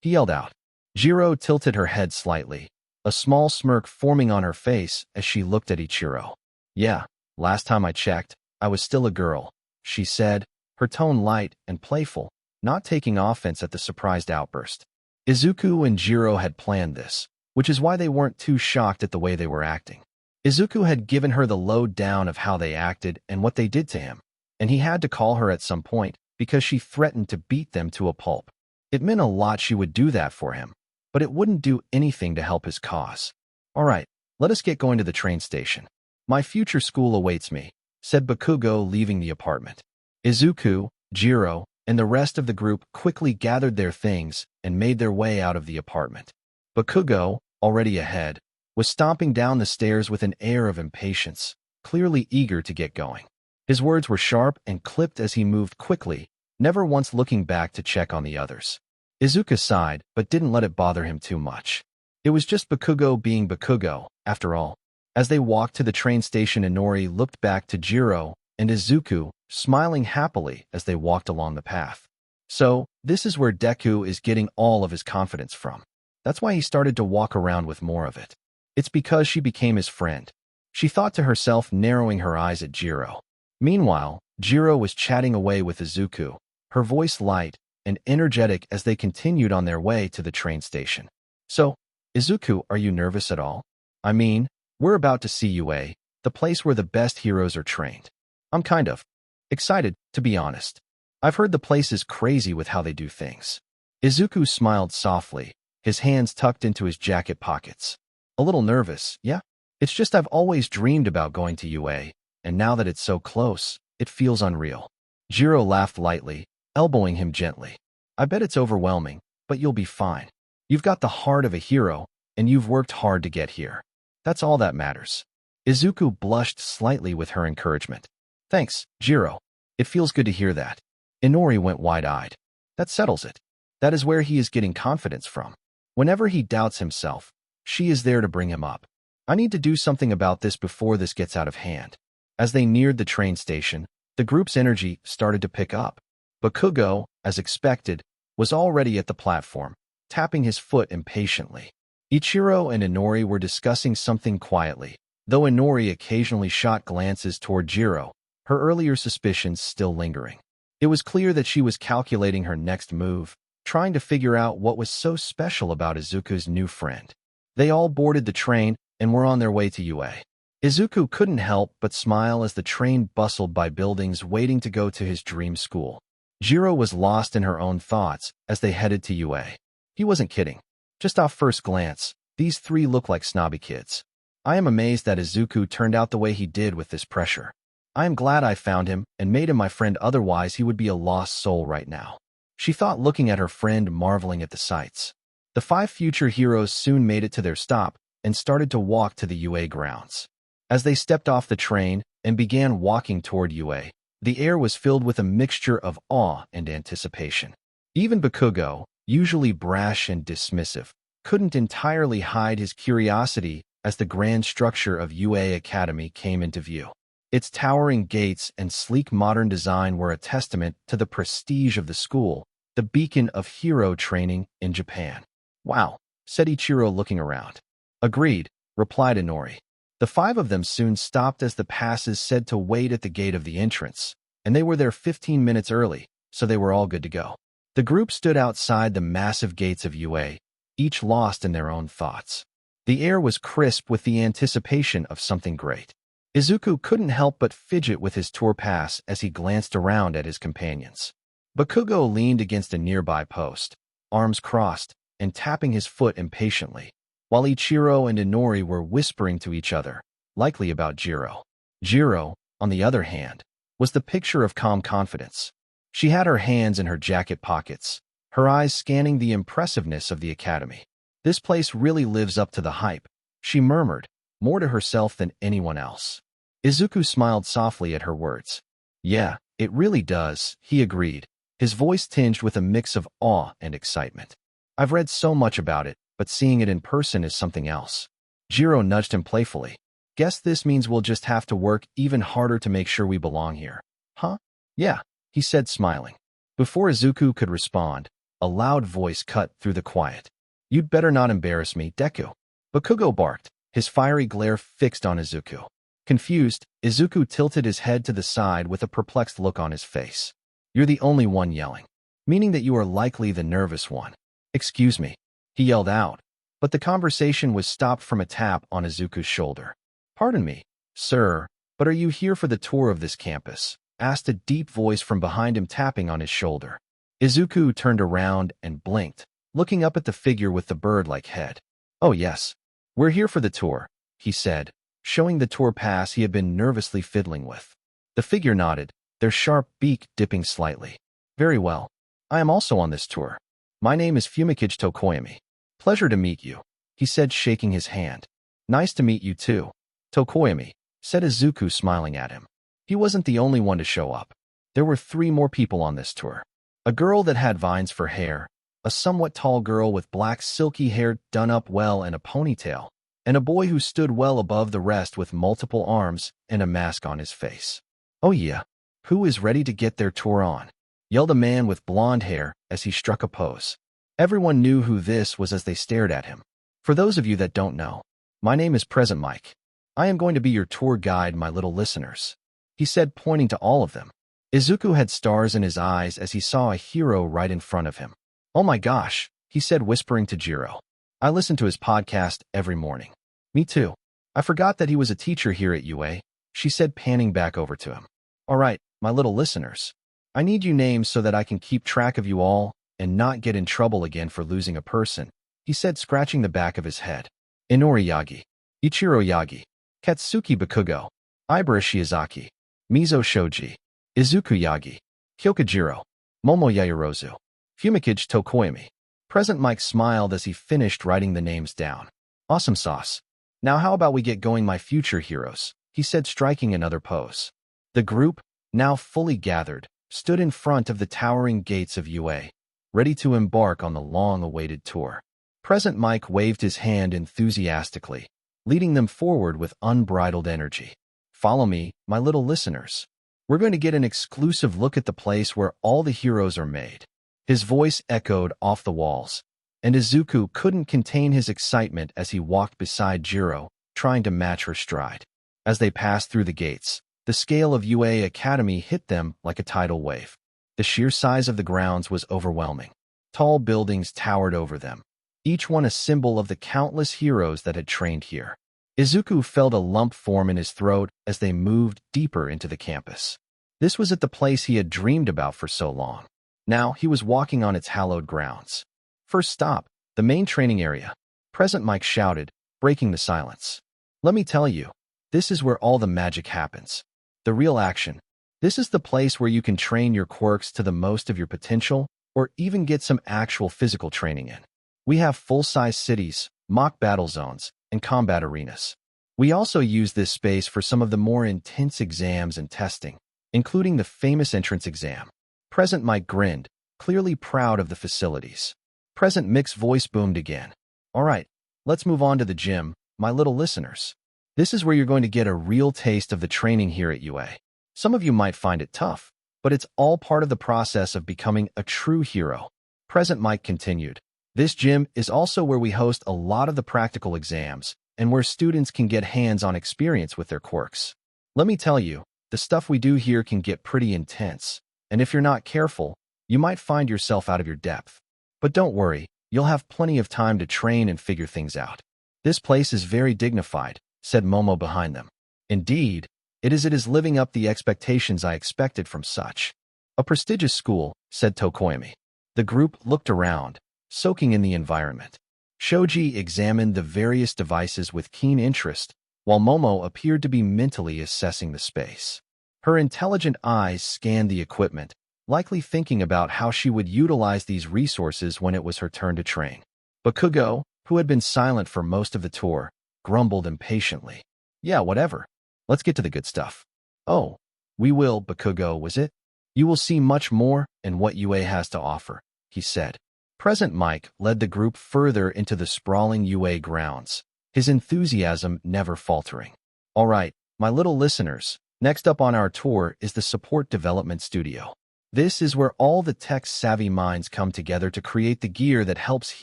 He yelled out. Jiro tilted her head slightly, a small smirk forming on her face as she looked at Ichiro. Yeah, last time I checked, I was still a girl, she said, her tone light and playful, not taking offense at the surprised outburst. Izuku and Jiro had planned this, which is why they weren't too shocked at the way they were acting. Izuku had given her the lowdown of how they acted and what they did to him, and he had to call her at some point because she threatened to beat them to a pulp. It meant a lot she would do that for him, but it wouldn't do anything to help his cause. All right, let us get going to the train station. My future school awaits me, said Bakugo, leaving the apartment. Izuku, Jiro, and the rest of the group quickly gathered their things and made their way out of the apartment. Bakugo, already ahead, was stomping down the stairs with an air of impatience, clearly eager to get going. His words were sharp and clipped as he moved quickly, never once looking back to check on the others. Izuku sighed, but didn't let it bother him too much. It was just Bakugo being Bakugo, after all. As they walked to the train station, Inori looked back to Jiro and Izuku, smiling happily as they walked along the path. So, this is where Deku is getting all of his confidence from. That's why he started to walk around with more of it. It's because she became his friend, she thought to herself, narrowing her eyes at Jiro. Meanwhile, Jiro was chatting away with Izuku, her voice light and energetic as they continued on their way to the train station. So, Izuku, are you nervous at all? I mean, we're about to see UA, the place where the best heroes are trained. I'm kind of excited, to be honest. I've heard the place is crazy with how they do things. Izuku smiled softly, his hands tucked into his jacket pockets. A little nervous, yeah? It's just I've always dreamed about going to UA, and now that it's so close, it feels unreal. Jiro laughed lightly, elbowing him gently. I bet it's overwhelming, but you'll be fine. You've got the heart of a hero, and you've worked hard to get here. That's all that matters." Izuku blushed slightly with her encouragement. "Thanks, Jiro. It feels good to hear that." Inori went wide-eyed. "That settles it. That is where he is getting confidence from. Whenever he doubts himself, she is there to bring him up. I need to do something about this before this gets out of hand." As they neared the train station, the group's energy started to pick up. Bakugo, as expected, was already at the platform, tapping his foot impatiently. Ichiro and Inori were discussing something quietly, though Inori occasionally shot glances toward Jiro, her earlier suspicions still lingering. It was clear that she was calculating her next move, trying to figure out what was so special about Izuku's new friend. They all boarded the train and were on their way to UA. Izuku couldn't help but smile as the train bustled by buildings waiting to go to his dream school. Jiro was lost in her own thoughts as they headed to UA. He wasn't kidding. Just off first glance, these three look like snobby kids. I am amazed that Izuku turned out the way he did with this pressure. I am glad I found him and made him my friend, otherwise he would be a lost soul right now. She thought, looking at her friend, marveling at the sights. The 5 future heroes soon made it to their stop and started to walk to the UA grounds. As they stepped off the train and began walking toward UA, the air was filled with a mixture of awe and anticipation. Even Bakugo, usually brash and dismissive, couldn't entirely hide his curiosity as the grand structure of UA Academy came into view. Its towering gates and sleek modern design were a testament to the prestige of the school, the beacon of hero training in Japan. "Wow," said Ichiro, looking around. "Agreed," replied Inori. The 5 of them soon stopped as the passes said to wait at the gate of the entrance, and they were there 15 minutes early, so they were all good to go. The group stood outside the massive gates of UA, each lost in their own thoughts. The air was crisp with the anticipation of something great. Izuku couldn't help but fidget with his tour pass as he glanced around at his companions. Bakugo leaned against a nearby post, arms crossed, and tapping his foot impatiently, while Ichiro and Inori were whispering to each other, likely about Jiro. Jiro, on the other hand, was the picture of calm confidence. She had her hands in her jacket pockets, her eyes scanning the impressiveness of the academy. "This place really lives up to the hype," she murmured, more to herself than anyone else. Izuku smiled softly at her words. "Yeah, it really does," he agreed, his voice tinged with a mix of awe and excitement. "I've read so much about it, but seeing it in person is something else." Jiro nudged him playfully. "Guess this means we'll just have to work even harder to make sure we belong here." "Huh? Yeah," he said, smiling. Before Izuku could respond, a loud voice cut through the quiet. "You'd better not embarrass me, Deku." Bakugo barked, his fiery glare fixed on Izuku. Confused, Izuku tilted his head to the side with a perplexed look on his face. "You're the only one yelling, meaning that you are likely the nervous one." "Excuse me," he yelled out, but the conversation was stopped from a tap on Izuku's shoulder. "Pardon me, sir, but are you here for the tour of this campus?" asked a deep voice from behind him, tapping on his shoulder. Izuku turned around and blinked, looking up at the figure with the bird-like head. "Oh yes, we're here for the tour," he said, showing the tour pass he had been nervously fiddling with. The figure nodded, their sharp beak dipping slightly. "Very well. I am also on this tour. My name is Fumikage Tokoyami. Pleasure to meet you," he said, shaking his hand. "Nice to meet you too, Tokoyami," said Izuku, smiling at him. He wasn't the only one to show up. There were 3 more people on this tour. A girl that had vines for hair, a somewhat tall girl with black silky hair done up well and a ponytail, and a boy who stood well above the rest with multiple arms and a mask on his face. "Oh yeah, who is ready to get their tour on?" yelled a man with blonde hair as he struck a pose. Everyone knew who this was as they stared at him. "For those of you that don't know, my name is Present Mike. I am going to be your tour guide, my little listeners," he said, pointing to all of them. Izuku had stars in his eyes as he saw a hero right in front of him. "Oh my gosh," he said, whispering to Jiro. "I listen to his podcast every morning." "Me too. I forgot that he was a teacher here at UA," she said, panning back over to him. "All right, my little listeners. I need you names so that I can keep track of you all and not get in trouble again for losing a person," he said, scratching the back of his head. "Inori Yagi, Ichiro Yagi, Katsuki Bakugo, Ibara Shiozaki, Mizo Shoji, Izuku Yagi, Kyokajiro, Momo Yaoyorozu, Fumikage Tokoyami, Present Mike smiled as he finished writing the names down. Awesome sauce. Now how about we get going, my future heroes, he said, striking another pose. The group, now fully gathered, stood in front of the towering gates of UA, ready to embark on the long-awaited tour. Present Mike waved his hand enthusiastically, leading them forward with unbridled energy. Follow me, my little listeners. We're going to get an exclusive look at the place where all the heroes are made. His voice echoed off the walls, and Izuku couldn't contain his excitement as he walked beside Jiro, trying to match her stride. As they passed through the gates, the scale of UA Academy hit them like a tidal wave. The sheer size of the grounds was overwhelming. Tall buildings towered over them, each one a symbol of the countless heroes that had trained here. Izuku felt a lump form in his throat as they moved deeper into the campus. This was at the place he had dreamed about for so long. Now he was walking on its hallowed grounds. First stop, the main training area. Present Mike shouted, breaking the silence. Let me tell you, this is where all the magic happens. The real action. This is the place where you can train your quirks to the most of your potential, or even get some actual physical training in. We have full-size cities, mock battle zones, and combat arenas. We also use this space for some of the more intense exams and testing, including the famous entrance exam. Present Mike grinned, clearly proud of the facilities. Present Mick's voice boomed again. All right, let's move on to the gym, my little listeners. This is where you're going to get a real taste of the training here at UA. Some of you might find it tough, but it's all part of the process of becoming a true hero. Present Mike continued. This gym is also where we host a lot of the practical exams and where students can get hands-on experience with their quirks. Let me tell you, the stuff we do here can get pretty intense, and if you're not careful, you might find yourself out of your depth. But don't worry, you'll have plenty of time to train and figure things out. This place is very dignified, said Momo behind them. Indeed, it is living up the expectations I expected from such a prestigious school, said Tokoyami. The group looked around, soaking in the environment. Shoji examined the various devices with keen interest, while Momo appeared to be mentally assessing the space. Her intelligent eyes scanned the equipment, likely thinking about how she would utilize these resources when it was her turn to train. Bakugo, who had been silent for most of the tour, grumbled impatiently. Yeah, whatever. Let's get to the good stuff. Oh, we will, Bakugo, was it? You will see much more in what UA has to offer, he said. Present Mike led the group further into the sprawling UA grounds, his enthusiasm never faltering. All right, my little listeners, next up on our tour is the Support Development Studio. This is where all the tech-savvy minds come together to create the gear that helps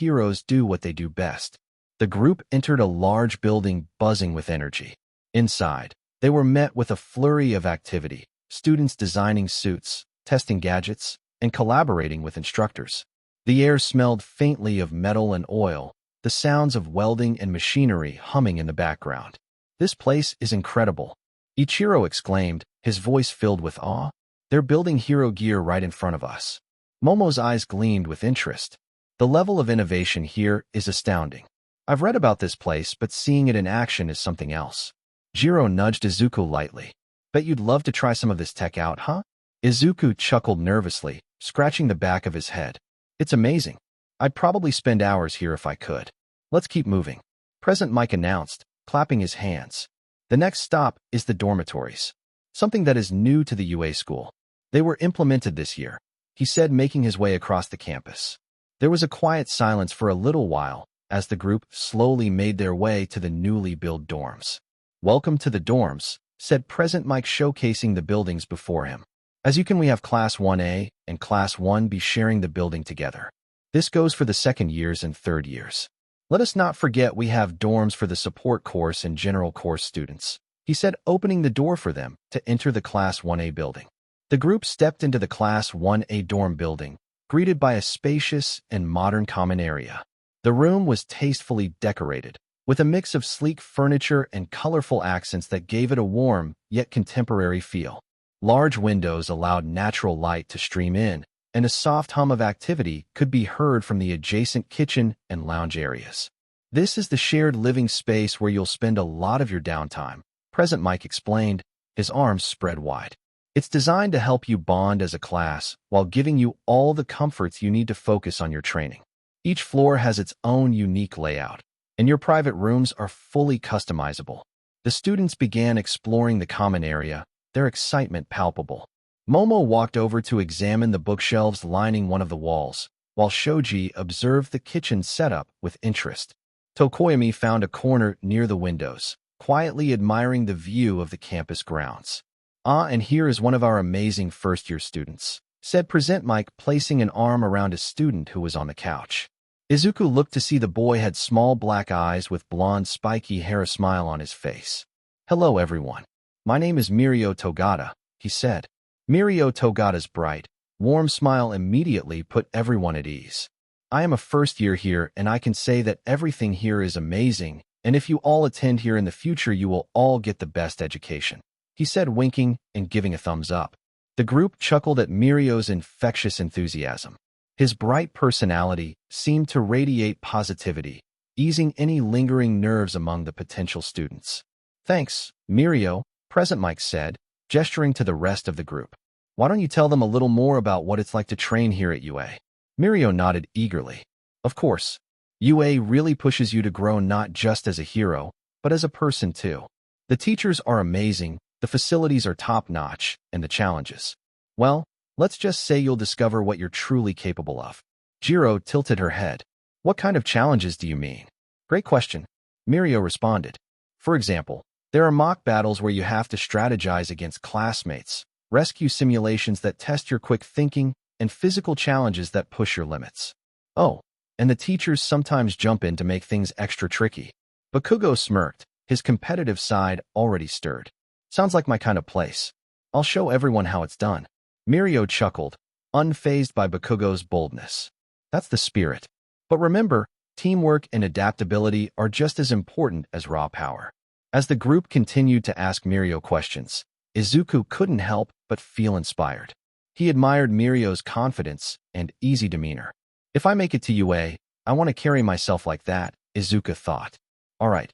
heroes do what they do best. The group entered a large building buzzing with energy. Inside, they were met with a flurry of activity, students designing suits, testing gadgets, and collaborating with instructors. The air smelled faintly of metal and oil, the sounds of welding and machinery humming in the background. This place is incredible, Ichiro exclaimed, his voice filled with awe. They're building hero gear right in front of us. Momo's eyes gleamed with interest. The level of innovation here is astounding. I've read about this place, but seeing it in action is something else. Jiro nudged Izuku lightly. Bet you'd love to try some of this tech out, huh? Izuku chuckled nervously, scratching the back of his head. It's amazing. I'd probably spend hours here if I could. Let's keep moving. Present Mike announced, clapping his hands. The next stop is the dormitories, something that is new to the UA school. They were implemented this year, he said, making his way across the campus. There was a quiet silence for a little while as the group slowly made their way to the newly built dorms. Welcome to the dorms, said Present Mike, showcasing the buildings before him. As you can, we have Class 1A and Class 1B sharing the building together. This goes for the second years and third years. Let us not forget we have dorms for the support course and general course students, he said, opening the door for them to enter the Class 1A building. The group stepped into the Class 1A dorm building, greeted by a spacious and modern common area. The room was tastefully decorated, with a mix of sleek furniture and colorful accents that gave it a warm, yet contemporary feel. Large windows allowed natural light to stream in, and a soft hum of activity could be heard from the adjacent kitchen and lounge areas. This is the shared living space where you'll spend a lot of your downtime, Present Mike explained, his arms spread wide. It's designed to help you bond as a class while giving you all the comforts you need to focus on your training. Each floor has its own unique layout, and your private rooms are fully customizable. The students began exploring the common area, their excitement palpable. Momo walked over to examine the bookshelves lining one of the walls, while Shoji observed the kitchen setup with interest. Tokoyami found a corner near the windows, quietly admiring the view of the campus grounds. "Ah, and here is one of our amazing first-year students," said Present Mike, placing an arm around a student who was on the couch. Izuku looked to see the boy had small black eyes with blonde spiky hair, a smile on his face. "Hello everyone. My name is Mirio Togata," he said. Mirio Togata's bright, warm smile immediately put everyone at ease. "I am a first year here and I can say that everything here is amazing, and if you all attend here in the future you will all get the best education," he said, winking and giving a thumbs up. The group chuckled at Mirio's infectious enthusiasm. His bright personality seemed to radiate positivity, easing any lingering nerves among the potential students. "Thanks, Mirio," Present Mike said, gesturing to the rest of the group. "Why don't you tell them a little more about what it's like to train here at UA?" Mirio nodded eagerly. "Of course. UA really pushes you to grow not just as a hero, but as a person too. The teachers are amazing, the facilities are top-notch, and the challenges. Well, let's just say you'll discover what you're truly capable of." Jiro tilted her head. "What kind of challenges do you mean?" "Great question," Mirio responded. "For example, there are mock battles where you have to strategize against classmates, rescue simulations that test your quick thinking, and physical challenges that push your limits. Oh, and the teachers sometimes jump in to make things extra tricky." Bakugo smirked, his competitive side already stirred. "Sounds like my kind of place. I'll show everyone how it's done." Mirio chuckled, unfazed by Bakugo's boldness. "That's the spirit. But remember, teamwork and adaptability are just as important as raw power." As the group continued to ask Mirio questions, Izuku couldn't help but feel inspired. He admired Mirio's confidence and easy demeanor. "If I make it to UA, I want to carry myself like that," Izuku thought. All right,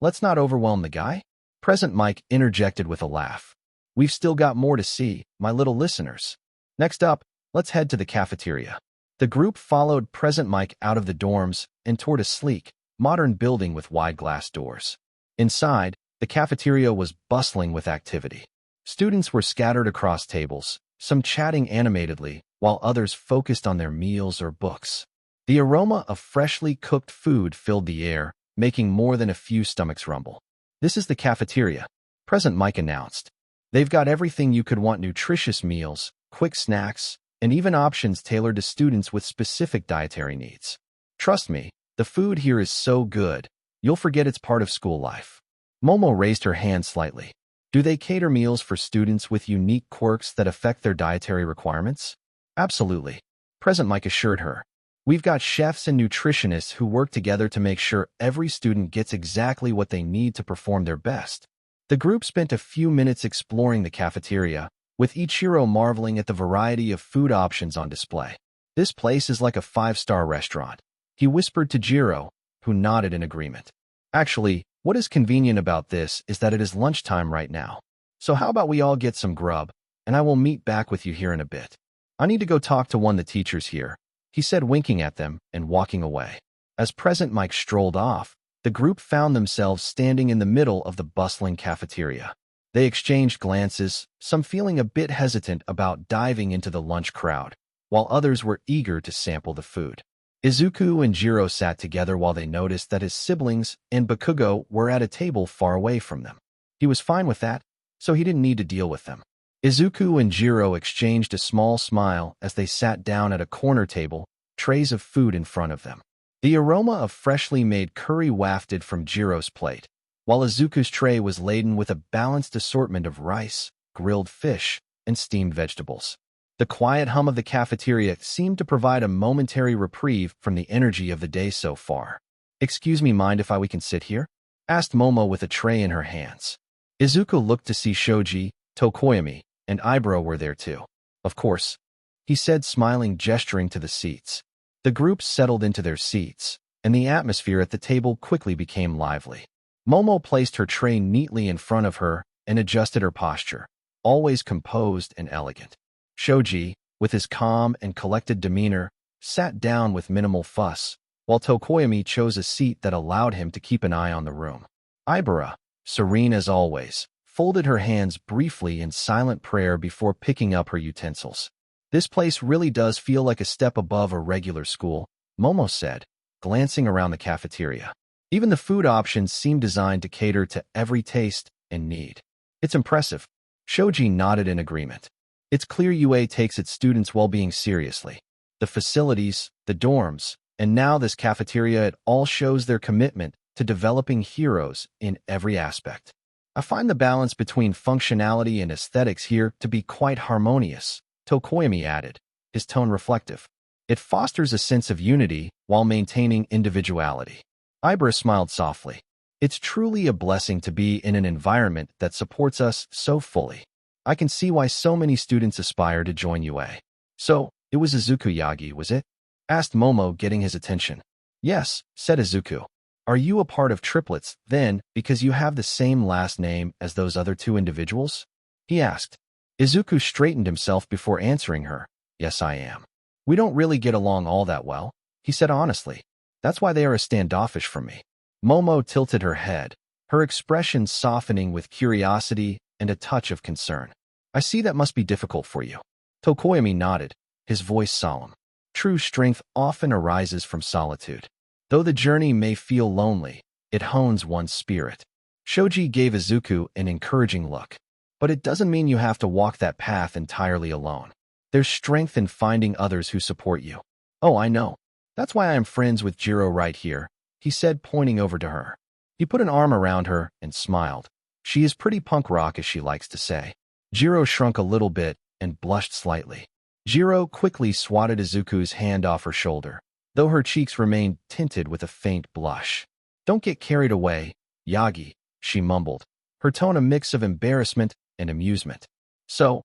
let's not overwhelm the guy," Present Mike interjected with a laugh. "We've still got more to see, my little listeners. Next up, let's head to the cafeteria." The group followed Present Mike out of the dorms and toward a sleek, modern building with wide glass doors. Inside, the cafeteria was bustling with activity. Students were scattered across tables, some chatting animatedly, while others focused on their meals or books. The aroma of freshly cooked food filled the air, making more than a few stomachs rumble. "This is the cafeteria," Present Mike announced. "They've got everything you could want: nutritious meals, quick snacks, and even options tailored to students with specific dietary needs. Trust me, the food here is so good, you'll forget it's part of school life." Momo raised her hand slightly. "Do they cater meals for students with unique quirks that affect their dietary requirements?" "Absolutely," Present Mike assured her. "We've got chefs and nutritionists who work together to make sure every student gets exactly what they need to perform their best." The group spent a few minutes exploring the cafeteria, with Ichiro marveling at the variety of food options on display. "This place is like a 5-star restaurant," he whispered to Jiro, who nodded in agreement. "Actually, what is convenient about this is that it is lunchtime right now. So how about we all get some grub, and I will meet back with you here in a bit. I need to go talk to one of the teachers here," he said, winking at them and walking away. As Present Mike strolled off, the group found themselves standing in the middle of the bustling cafeteria. They exchanged glances, some feeling a bit hesitant about diving into the lunch crowd, while others were eager to sample the food. Izuku and Jiro sat together while they noticed that his siblings and Bakugo were at a table far away from them. He was fine with that, so he didn't need to deal with them. Izuku and Jiro exchanged a small smile as they sat down at a corner table, trays of food in front of them. The aroma of freshly made curry wafted from Jiro's plate, while Izuku's tray was laden with a balanced assortment of rice, grilled fish, and steamed vegetables. The quiet hum of the cafeteria seemed to provide a momentary reprieve from the energy of the day so far. "Excuse me, mind if we can sit here?" asked Momo with a tray in her hands. Izuku looked to see Shoji, Tokoyami, and Ibro were there too. "Of course," he said, smiling, gesturing to the seats. The group settled into their seats, and the atmosphere at the table quickly became lively. Momo placed her tray neatly in front of her and adjusted her posture, always composed and elegant. Shoji, with his calm and collected demeanor, sat down with minimal fuss, while Tokoyami chose a seat that allowed him to keep an eye on the room. Ibara, serene as always, folded her hands briefly in silent prayer before picking up her utensils. This place really does feel like a step above a regular school, Momo said, glancing around the cafeteria. Even the food options seem designed to cater to every taste and need. It's impressive. Shoji nodded in agreement. It's clear UA takes its students' well-being seriously. The facilities, the dorms, and now this cafeteria, it all shows their commitment to developing heroes in every aspect. I find the balance between functionality and aesthetics here to be quite harmonious, Tokoyami added, his tone reflective. It fosters a sense of unity while maintaining individuality. Ibra smiled softly. It's truly a blessing to be in an environment that supports us so fully. I can see why so many students aspire to join UA. So, it was Izuku Yagi, was it? Asked Momo, getting his attention. Yes, said Izuku. Are you a part of triplets, then, because you have the same last name as those other two individuals? He asked. Izuku straightened himself before answering her. Yes, I am. We don't really get along all that well, he said honestly. That's why they are standoffish from me. Momo tilted her head, her expression softening with curiosity and a touch of concern. I see that must be difficult for you. Tokoyami nodded, his voice solemn. True strength often arises from solitude. Though the journey may feel lonely, it hones one's spirit. Shoji gave Izuku an encouraging look. But it doesn't mean you have to walk that path entirely alone. There's strength in finding others who support you. Oh, I know. That's why I am friends with Jiro right here, he said, pointing over to her. He put an arm around her and smiled. She is pretty punk rock, as she likes to say. Jiro shrunk a little bit and blushed slightly. Jiro quickly swatted Izuku's hand off her shoulder, though her cheeks remained tinted with a faint blush. Don't get carried away, Yagi, she mumbled, her tone a mix of embarrassment and amusement. So,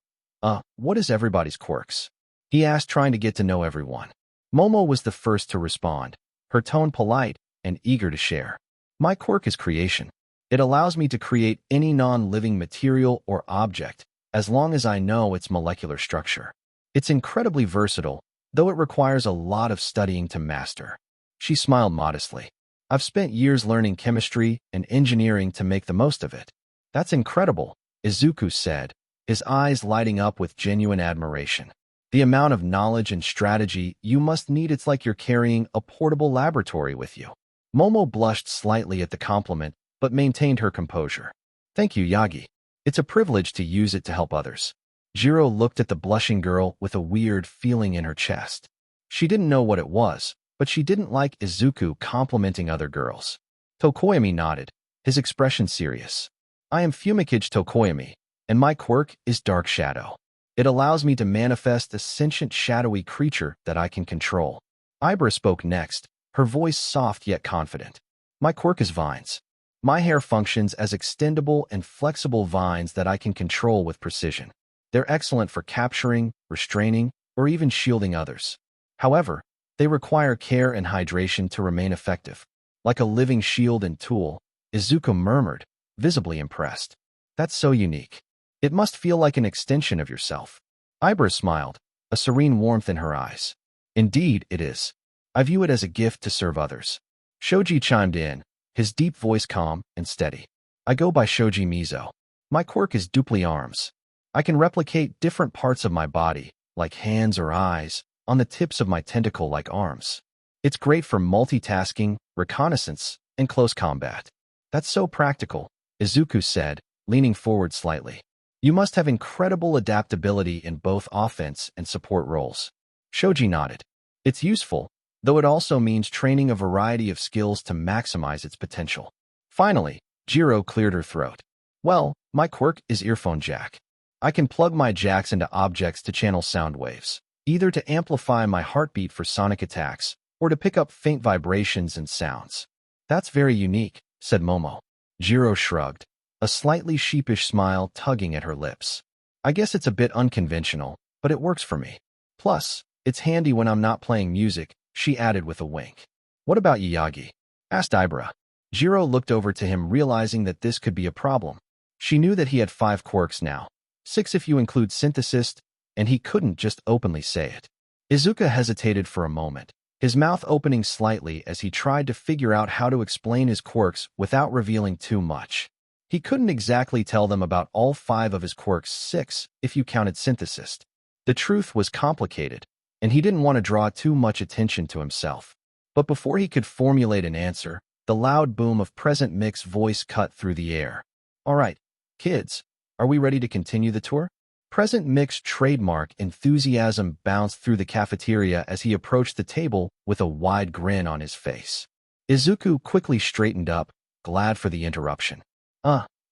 what is everybody's quirks? He asked, trying to get to know everyone. Momo was the first to respond, her tone polite and eager to share. My quirk is creation. It allows me to create any non-living material or object, as long as I know its molecular structure. It's incredibly versatile, though it requires a lot of studying to master. She smiled modestly. I've spent years learning chemistry and engineering to make the most of it. That's incredible, Izuku said, his eyes lighting up with genuine admiration. The amount of knowledge and strategy you must need, it's like you're carrying a portable laboratory with you. Momo blushed slightly at the compliment, but maintained her composure. Thank you, Yagi. It's a privilege to use it to help others. Jiro looked at the blushing girl with a weird feeling in her chest. She didn't know what it was, but she didn't like Izuku complimenting other girls. Tokoyami nodded, his expression serious. I am Fumikage Tokoyami, and my quirk is Dark Shadow. It allows me to manifest a sentient shadowy creature that I can control. Ibra spoke next, her voice soft yet confident. My quirk is vines. My hair functions as extendable and flexible vines that I can control with precision. They're excellent for capturing, restraining, or even shielding others. However, they require care and hydration to remain effective. Like a living shield and tool, Izuku murmured, visibly impressed. That's so unique. It must feel like an extension of yourself. Ibra smiled, a serene warmth in her eyes. Indeed, it is. I view it as a gift to serve others. Shoji chimed in, his deep voice calm and steady. I go by Shoji Mizo. My quirk is dupli arms. I can replicate different parts of my body, like hands or eyes, on the tips of my tentacle-like arms. It's great for multitasking, reconnaissance, and close combat. That's so practical, Izuku said, leaning forward slightly. You must have incredible adaptability in both offense and support roles. Shoji nodded. It's useful, though it also means training a variety of skills to maximize its potential. Finally, Jiro cleared her throat. Well, my quirk is earphone jack. I can plug my jacks into objects to channel sound waves, either to amplify my heartbeat for sonic attacks, or to pick up faint vibrations and sounds. That's very unique, said Momo. Jiro shrugged, a slightly sheepish smile tugging at her lips. I guess it's a bit unconventional, but it works for me. Plus, it's handy when I'm not playing music, she added with a wink. What about you, Yagi? Asked Ibra. Jiro looked over to him, realizing that this could be a problem. She knew that he had 5 quirks now, 6 if you include synthesis, and he couldn't just openly say it. Izuku hesitated for a moment, his mouth opening slightly as he tried to figure out how to explain his quirks without revealing too much. He couldn't exactly tell them about all 5 of his quirks, 6 if you counted synthesis. The truth was complicated, and he didn't want to draw too much attention to himself. But before he could formulate an answer, the loud boom of Present Mic's voice cut through the air. "All right, kids, are we ready to continue the tour?" Present Mic's trademark enthusiasm bounced through the cafeteria as he approached the table with a wide grin on his face. Izuku quickly straightened up, glad for the interruption.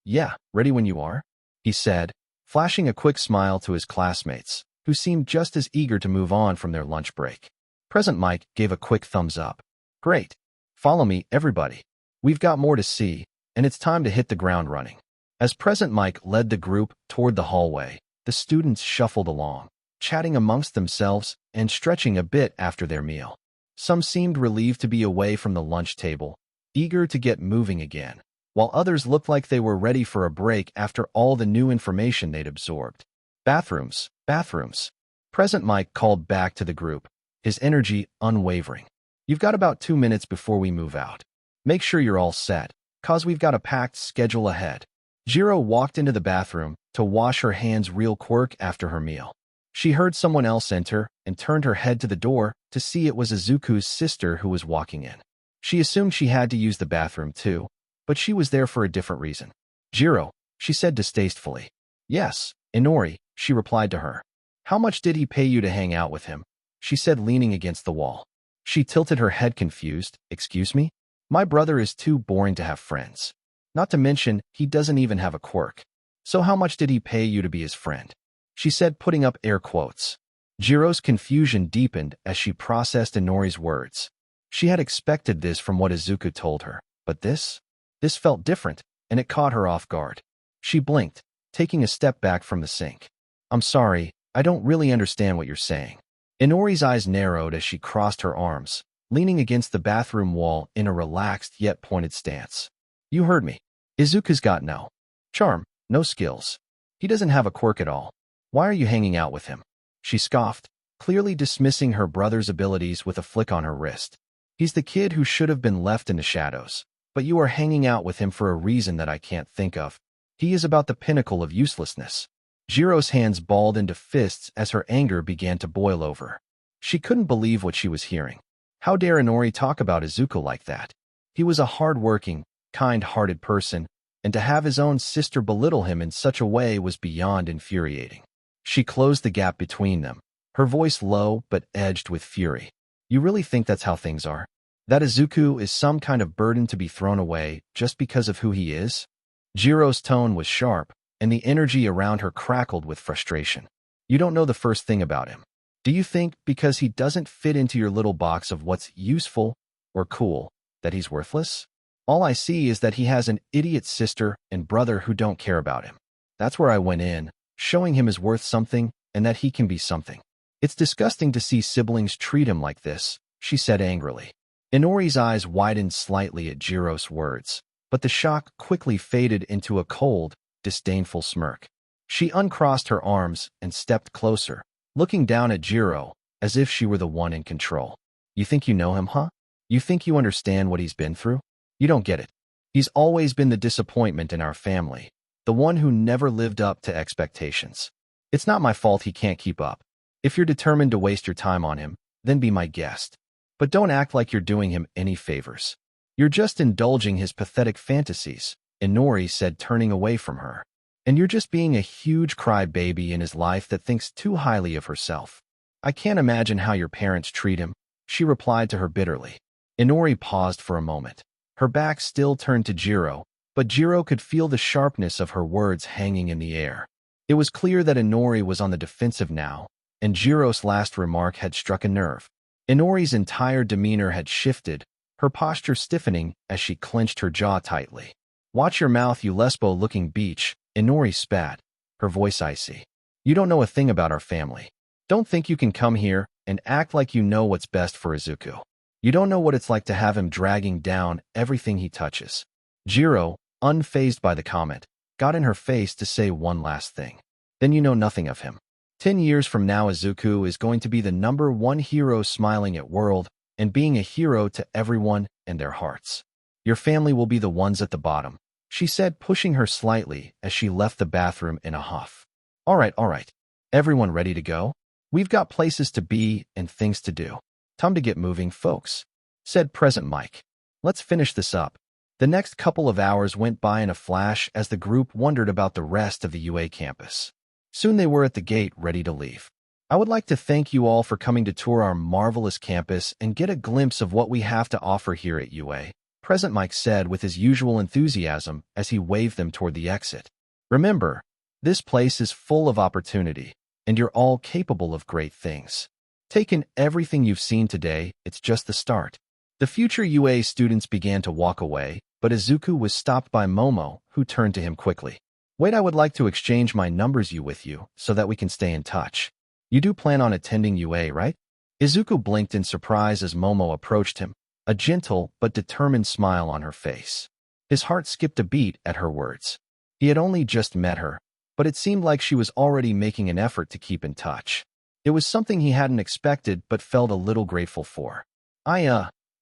Yeah, ready when you are," he said, flashing a quick smile to his classmates, who seemed just as eager to move on from their lunch break. Present Mic gave a quick thumbs up. "Great. Follow me, everybody. We've got more to see, and it's time to hit the ground running." As Present Mic led the group toward the hallway, the students shuffled along, chatting amongst themselves and stretching a bit after their meal. Some seemed relieved to be away from the lunch table, eager to get moving again, while others looked like they were ready for a break after all the new information they'd absorbed. Bathrooms. Present Mic called back to the group, his energy unwavering. "You've got about 2 minutes before we move out. Make sure you're all set, 'cause we've got a packed schedule ahead." Jiro walked into the bathroom to wash her hands real quick after her meal. She heard someone else enter and turned her head to the door to see it was Izuku's sister who was walking in. She assumed she had to use the bathroom too, but she was there for a different reason. "Jiro," she said distastefully. "Yes, Inori," she replied to her. "How much did he pay you to hang out with him?" she said, leaning against the wall. She tilted her head confused. "Excuse me? My brother is too boring to have friends. Not to mention, he doesn't even have a quirk. So how much did he pay you to be his friend?" she said, putting up air quotes. Jiro's confusion deepened as she processed Inori's words. She had expected this from what Izuku told her, but this felt different, and it caught her off guard. She blinked, taking a step back from the sink. "I'm sorry, I don't really understand what you're saying." Inori's eyes narrowed as she crossed her arms, leaning against the bathroom wall in a relaxed yet pointed stance. "You heard me. Izuku's got no charm, no skills. He doesn't have a quirk at all. Why are you hanging out with him?" she scoffed, clearly dismissing her brother's abilities with a flick on her wrist. "He's the kid who should have been left in the shadows, but you are hanging out with him for a reason that I can't think of. He is about the pinnacle of uselessness." Jiro's hands balled into fists as her anger began to boil over. She couldn't believe what she was hearing. How dare Inori talk about Izuku like that? He was a hard-working, kind-hearted person, and to have his own sister belittle him in such a way was beyond infuriating. She closed the gap between them, her voice low but edged with fury. "You really think that's how things are? That Izuku is some kind of burden to be thrown away just because of who he is?" Jiro's tone was sharp, and the energy around her crackled with frustration. "You don't know the first thing about him. Do you think because he doesn't fit into your little box of what's useful or cool, that he's worthless? All I see is that he has an idiot sister and brother who don't care about him. That's where I went in, showing him is worth something and that he can be something. It's disgusting to see siblings treat him like this," she said angrily. Inori's eyes widened slightly at Jiro's words, but the shock quickly faded into a cold, disdainful smirk. She uncrossed her arms and stepped closer, looking down at Jiro as if she were the one in control. "You think you know him, huh? You think you understand what he's been through? You don't get it. He's always been the disappointment in our family, the one who never lived up to expectations. It's not my fault he can't keep up. If you're determined to waste your time on him, then be my guest. But don't act like you're doing him any favors. You're just indulging his pathetic fantasies," Inori said, turning away from her. "And you're just being a huge crybaby in his life that thinks too highly of herself. I can't imagine how your parents treat him," she replied to her bitterly. Inori paused for a moment, her back still turned to Jiro, but Jiro could feel the sharpness of her words hanging in the air. It was clear that Inori was on the defensive now, and Jiro's last remark had struck a nerve. Inori's entire demeanor had shifted, her posture stiffening as she clenched her jaw tightly. "Watch your mouth, you lesbo-looking beach," Inori spat, her voice icy. "You don't know a thing about our family. Don't think you can come here and act like you know what's best for Izuku. You don't know what it's like to have him dragging down everything he touches." Jiro, unfazed by the comment, got in her face to say one last thing. "Then you know nothing of him. 10 years from now, Izuku is going to be the #1 hero smiling at world and being a hero to everyone and their hearts. Your family will be the ones at the bottom, she said, pushing her slightly as she left the bathroom in a huff. All right. Everyone ready to go? We've got places to be and things to do. Time to get moving, folks, said Present Mike. Let's finish this up. The next couple of hours went by in a flash as the group wondered about the rest of the UA campus. Soon they were at the gate, ready to leave. I would like to thank you all for coming to tour our marvelous campus and get a glimpse of what we have to offer here at UA, Present Mike said with his usual enthusiasm as he waved them toward the exit. Remember, this place is full of opportunity, and you're all capable of great things. Take in everything you've seen today, it's just the start. The future UA students began to walk away, but Izuku was stopped by Momo, who turned to him quickly. Wait, I would like to exchange my numbers with you so that we can stay in touch. You do plan on attending UA, right? Izuku blinked in surprise as Momo approached him, a gentle but determined smile on her face. His heart skipped a beat at her words. He had only just met her, but it seemed like she was already making an effort to keep in touch. It was something he hadn't expected but felt a little grateful for.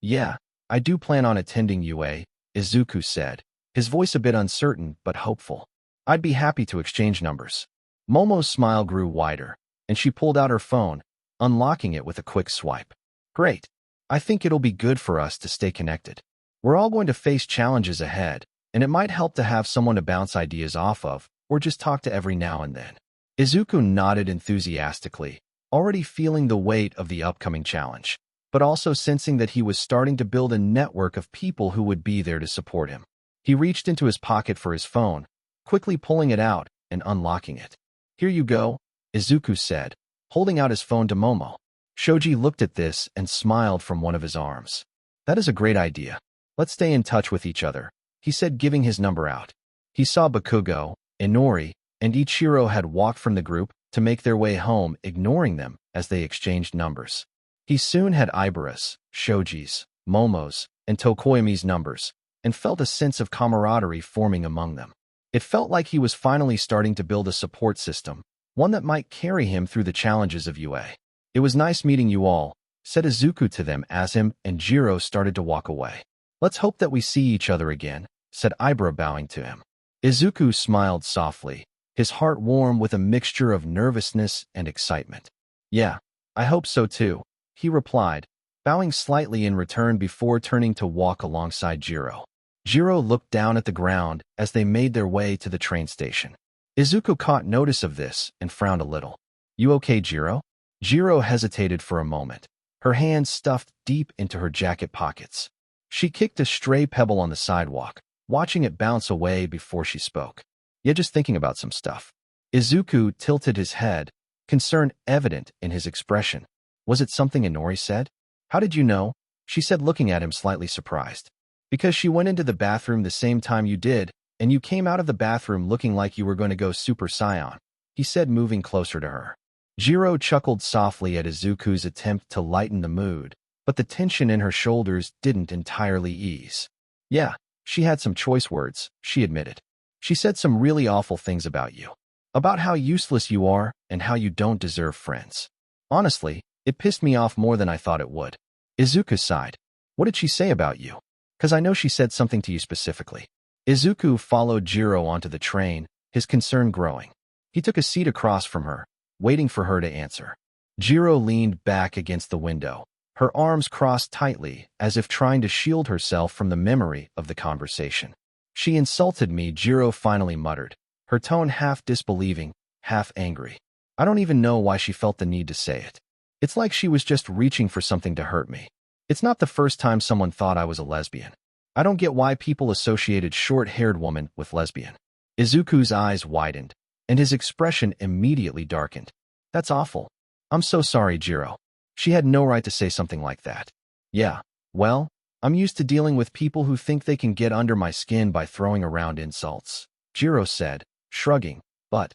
Yeah, I do plan on attending UA, Izuku said, his voice a bit uncertain but hopeful. I'd be happy to exchange numbers. Momo's smile grew wider, and she pulled out her phone, unlocking it with a quick swipe. Great. I think it'll be good for us to stay connected. We're all going to face challenges ahead, and it might help to have someone to bounce ideas off of, or just talk to every now and then. Izuku nodded enthusiastically, already feeling the weight of the upcoming challenge, but also sensing that he was starting to build a network of people who would be there to support him. He reached into his pocket for his phone, quickly pulling it out and unlocking it. Here you go, Izuku said, holding out his phone to Momo. Shoji looked at this and smiled from one of his arms. That is a great idea. Let's stay in touch with each other, he said, giving his number out. He saw Bakugo, Inori, and Ichiro had walked from the group to make their way home, ignoring them as they exchanged numbers. He soon had Ibara's, Shoji's, Momo's, and Tokoyami's numbers, and felt a sense of camaraderie forming among them. It felt like he was finally starting to build a support system, one that might carry him through the challenges of UA. It was nice meeting you all, said Izuku to them as him and Jiro started to walk away. Let's hope that we see each other again, said Ibara, bowing to him. Izuku smiled softly, his heart warm with a mixture of nervousness and excitement. Yeah, I hope so too, he replied, bowing slightly in return before turning to walk alongside Jiro. Jiro looked down at the ground as they made their way to the train station. Izuku caught notice of this and frowned a little. You okay, Jiro? Jiro hesitated for a moment, her hands stuffed deep into her jacket pockets. She kicked a stray pebble on the sidewalk, watching it bounce away before she spoke. Yeah, just thinking about some stuff. Izuku tilted his head, concern evident in his expression. Was it something Inori said? How did you know? She said, looking at him slightly surprised. Because she went into the bathroom the same time you did, and you came out of the bathroom looking like you were going to go Super Saiyan, he said, moving closer to her. Jiro chuckled softly at Izuku's attempt to lighten the mood, but the tension in her shoulders didn't entirely ease. Yeah, she had some choice words, she admitted. She said some really awful things about you. About how useless you are and how you don't deserve friends. Honestly, it pissed me off more than I thought it would. Izuku sighed. What did she say about you? 'Cause I know she said something to you specifically. Izuku followed Jiro onto the train, his concern growing. He took a seat across from her, waiting for her to answer. Jiro leaned back against the window, her arms crossed tightly as if trying to shield herself from the memory of the conversation. She insulted me, Jiro finally muttered, her tone half disbelieving, half angry. I don't even know why she felt the need to say it. It's like she was just reaching for something to hurt me. It's not the first time someone thought I was a lesbian. I don't get why people associated short-haired woman with lesbian. Izuku's eyes widened, and his expression immediately darkened. That's awful. I'm so sorry, Jiro. She had no right to say something like that. Yeah, well, I'm used to dealing with people who think they can get under my skin by throwing around insults, Jiro said, shrugging, but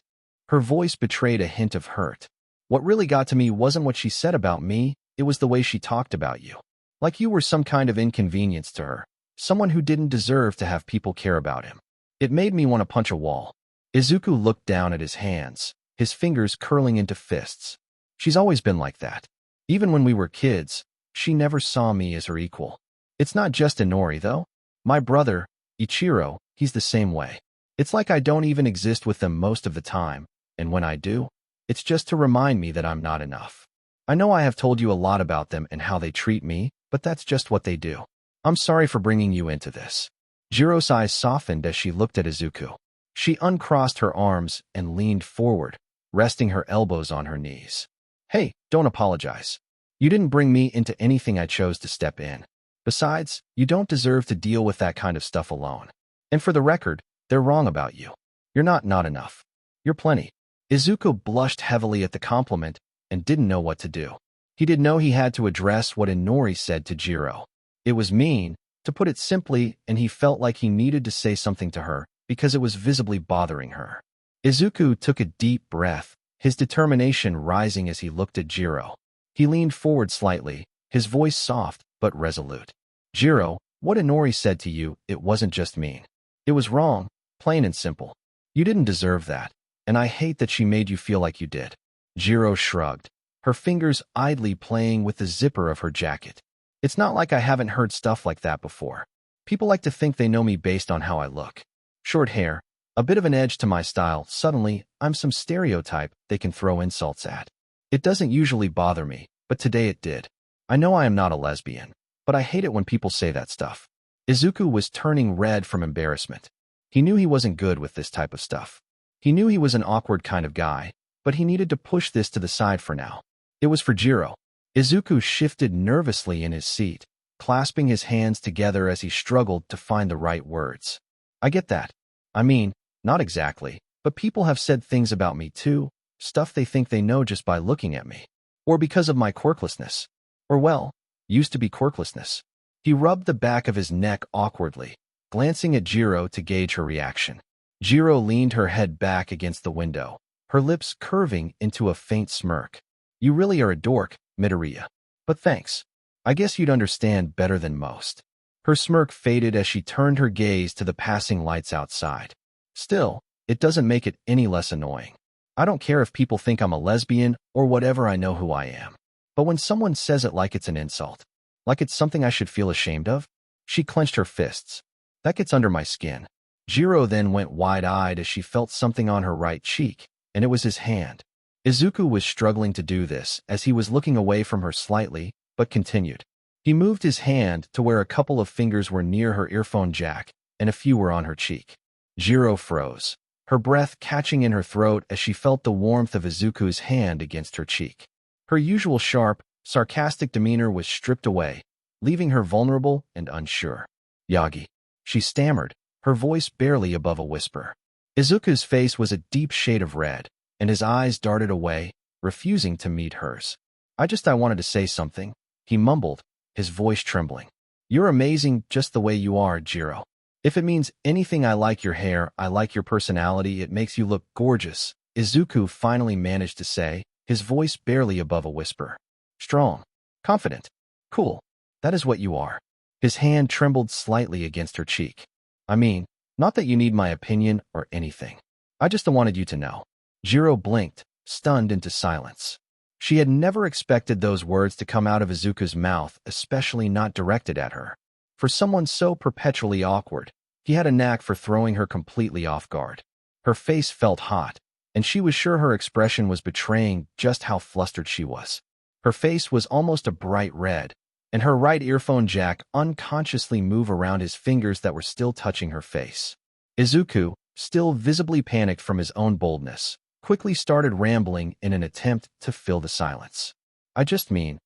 her voice betrayed a hint of hurt. What really got to me wasn't what she said about me, it was the way she talked about you. Like you were some kind of inconvenience to her, someone who didn't deserve to have people care about him. It made me want to punch a wall. Izuku looked down at his hands, his fingers curling into fists. She's always been like that. Even when we were kids, she never saw me as her equal. It's not just Inori, though. My brother, Ichiro, he's the same way. It's like I don't even exist with them most of the time, and when I do, it's just to remind me that I'm not enough. I know I have told you a lot about them and how they treat me, but that's just what they do. I'm sorry for bringing you into this. Jiro's eyes softened as she looked at Izuku. She uncrossed her arms and leaned forward, resting her elbows on her knees. Hey, don't apologize. You didn't bring me into anything I chose to step in. Besides, you don't deserve to deal with that kind of stuff alone. And for the record, they're wrong about you. You're not enough. You're plenty. Izuku blushed heavily at the compliment and didn't know what to do. He didn't know he had to address what Inori said to Jiro. It was mean, to put it simply, and he felt like he needed to say something to her because it was visibly bothering her. Izuku took a deep breath, his determination rising as he looked at Jiro. He leaned forward slightly, his voice soft but resolute. Jiro, what Inori said to you, it wasn't just mean. It was wrong, plain and simple. You didn't deserve that, and I hate that she made you feel like you did. Jiro shrugged, her fingers idly playing with the zipper of her jacket. It's not like I haven't heard stuff like that before. People like to think they know me based on how I look. Short hair, a bit of an edge to my style, suddenly, I'm some stereotype they can throw insults at. It doesn't usually bother me, but today it did. I know I am not a lesbian, but I hate it when people say that stuff. Izuku was turning red from embarrassment. He knew he wasn't good with this type of stuff. He knew he was an awkward kind of guy, but he needed to push this to the side for now. It was for Jiro. Izuku shifted nervously in his seat, clasping his hands together as he struggled to find the right words. I get that. I mean, not exactly, but people have said things about me too, stuff they think they know just by looking at me. Or because of my quirklessness. Or well, used to be quirklessness. He rubbed the back of his neck awkwardly, glancing at Jiro to gauge her reaction. Jiro leaned her head back against the window, her lips curving into a faint smirk. You really are a dork, Midoriya. But thanks. I guess you'd understand better than most. Her smirk faded as she turned her gaze to the passing lights outside. Still, it doesn't make it any less annoying. I don't care if people think I'm a lesbian or whatever, I know who I am. But when someone says it like it's an insult, like it's something I should feel ashamed of, she clenched her fists. That gets under my skin. Jiro then went wide-eyed as she felt something on her right cheek, and it was his hand. Izuku was struggling to do this as he was looking away from her slightly, but continued. He moved his hand to where a couple of fingers were near her earphone jack, and a few were on her cheek. Jiro froze, her breath catching in her throat as she felt the warmth of Izuku's hand against her cheek. Her usual sharp, sarcastic demeanor was stripped away, leaving her vulnerable and unsure. Yagi, she stammered, her voice barely above a whisper. Izuku's face was a deep shade of red, and his eyes darted away, refusing to meet hers. I wanted to say something, he mumbled, his voice trembling. You're amazing just the way you are, Jiro. If it means anything, I like your hair, I like your personality, it makes you look gorgeous, Izuku finally managed to say, his voice barely above a whisper. Strong. Confident. Cool. That is what you are. His hand trembled slightly against her cheek. I mean, not that you need my opinion or anything. I just wanted you to know. Jiro blinked, stunned into silence. She had never expected those words to come out of Izuku's mouth, especially not directed at her. For someone so perpetually awkward, he had a knack for throwing her completely off guard. Her face felt hot, and she was sure her expression was betraying just how flustered she was. Her face was almost a bright red, and her right earphone jack unconsciously moved around his fingers that were still touching her face. Izuku, still visibly panicked from his own boldness, quickly started rambling in an attempt to fill the silence. I just mean,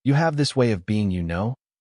you have this way of being,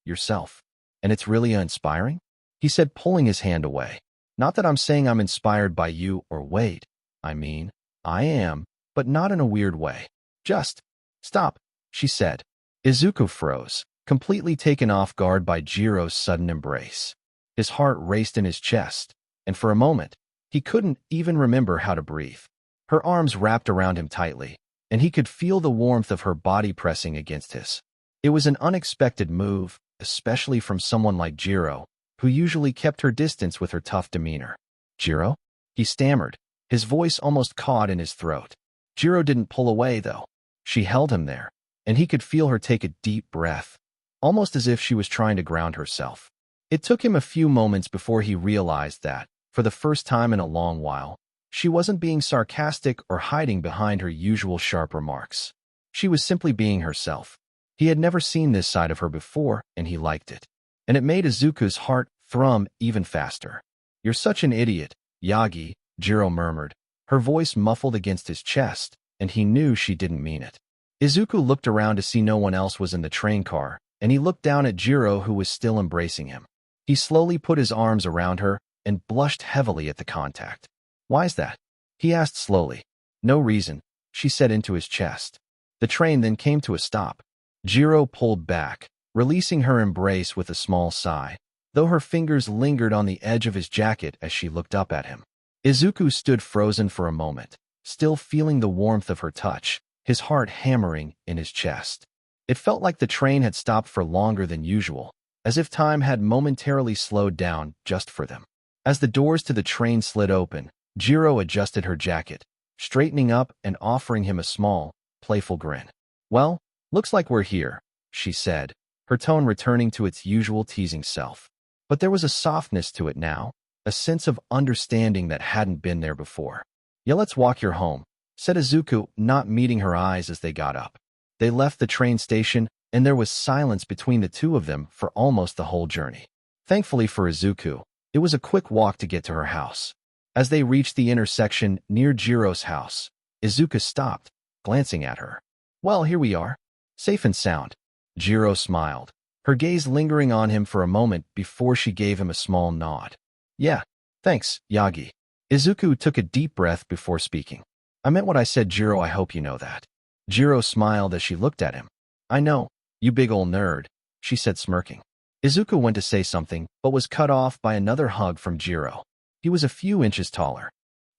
yourself. And it's really inspiring? He said, pulling his hand away. Not that I'm saying I'm inspired by you or Wade. I mean, I am, but not in a weird way. Just stop, she said. Izuku froze, completely taken off guard by Jiro's sudden embrace. His heart raced in his chest, and for a moment, he couldn't even remember how to breathe. Her arms wrapped around him tightly, and he could feel the warmth of her body pressing against his. It was an unexpected move, especially from someone like Jiro, who usually kept her distance with her tough demeanor. Jiro? He stammered, his voice almost caught in his throat. Jiro didn't pull away, though. She held him there, and he could feel her take a deep breath, almost as if she was trying to ground herself. It took him a few moments before he realized that, for the first time in a long while, she wasn't being sarcastic or hiding behind her usual sharp remarks. She was simply being herself. He had never seen this side of her before, and he liked it. And it made Izuku's heart thrum even faster. "You're such an idiot, Yagi," Jiro murmured, her voice muffled against his chest, and he knew she didn't mean it. Izuku looked around to see no one else was in the train car, and he looked down at Jiro, who was still embracing him. He slowly put his arms around her and blushed heavily at the contact. "Why's that?" he asked slowly. "No reason," she said into his chest. The train then came to a stop. Jiro pulled back, releasing her embrace with a small sigh, though her fingers lingered on the edge of his jacket as she looked up at him. Izuku stood frozen for a moment, still feeling the warmth of her touch, his heart hammering in his chest. It felt like the train had stopped for longer than usual, as if time had momentarily slowed down just for them. As the doors to the train slid open, Jiro adjusted her jacket, straightening up and offering him a small, playful grin. "Well, looks like we're here," she said, her tone returning to its usual teasing self. But there was a softness to it now, a sense of understanding that hadn't been there before. "Yeah, let's walk you home," said Izuku, not meeting her eyes as they got up. They left the train station, and there was silence between the two of them for almost the whole journey. Thankfully for Izuku, it was a quick walk to get to her house. As they reached the intersection near Jiro's house, Izuku stopped, glancing at her. "Well, here we are. Safe and sound." Jiro smiled, her gaze lingering on him for a moment before she gave him a small nod. "Yeah, thanks, Yagi." Izuku took a deep breath before speaking. "I meant what I said, Jiro, I hope you know that." Jiro smiled as she looked at him. "I know, you big ol' nerd," she said, smirking. Izuku went to say something, but was cut off by another hug from Jiro. He was a few inches taller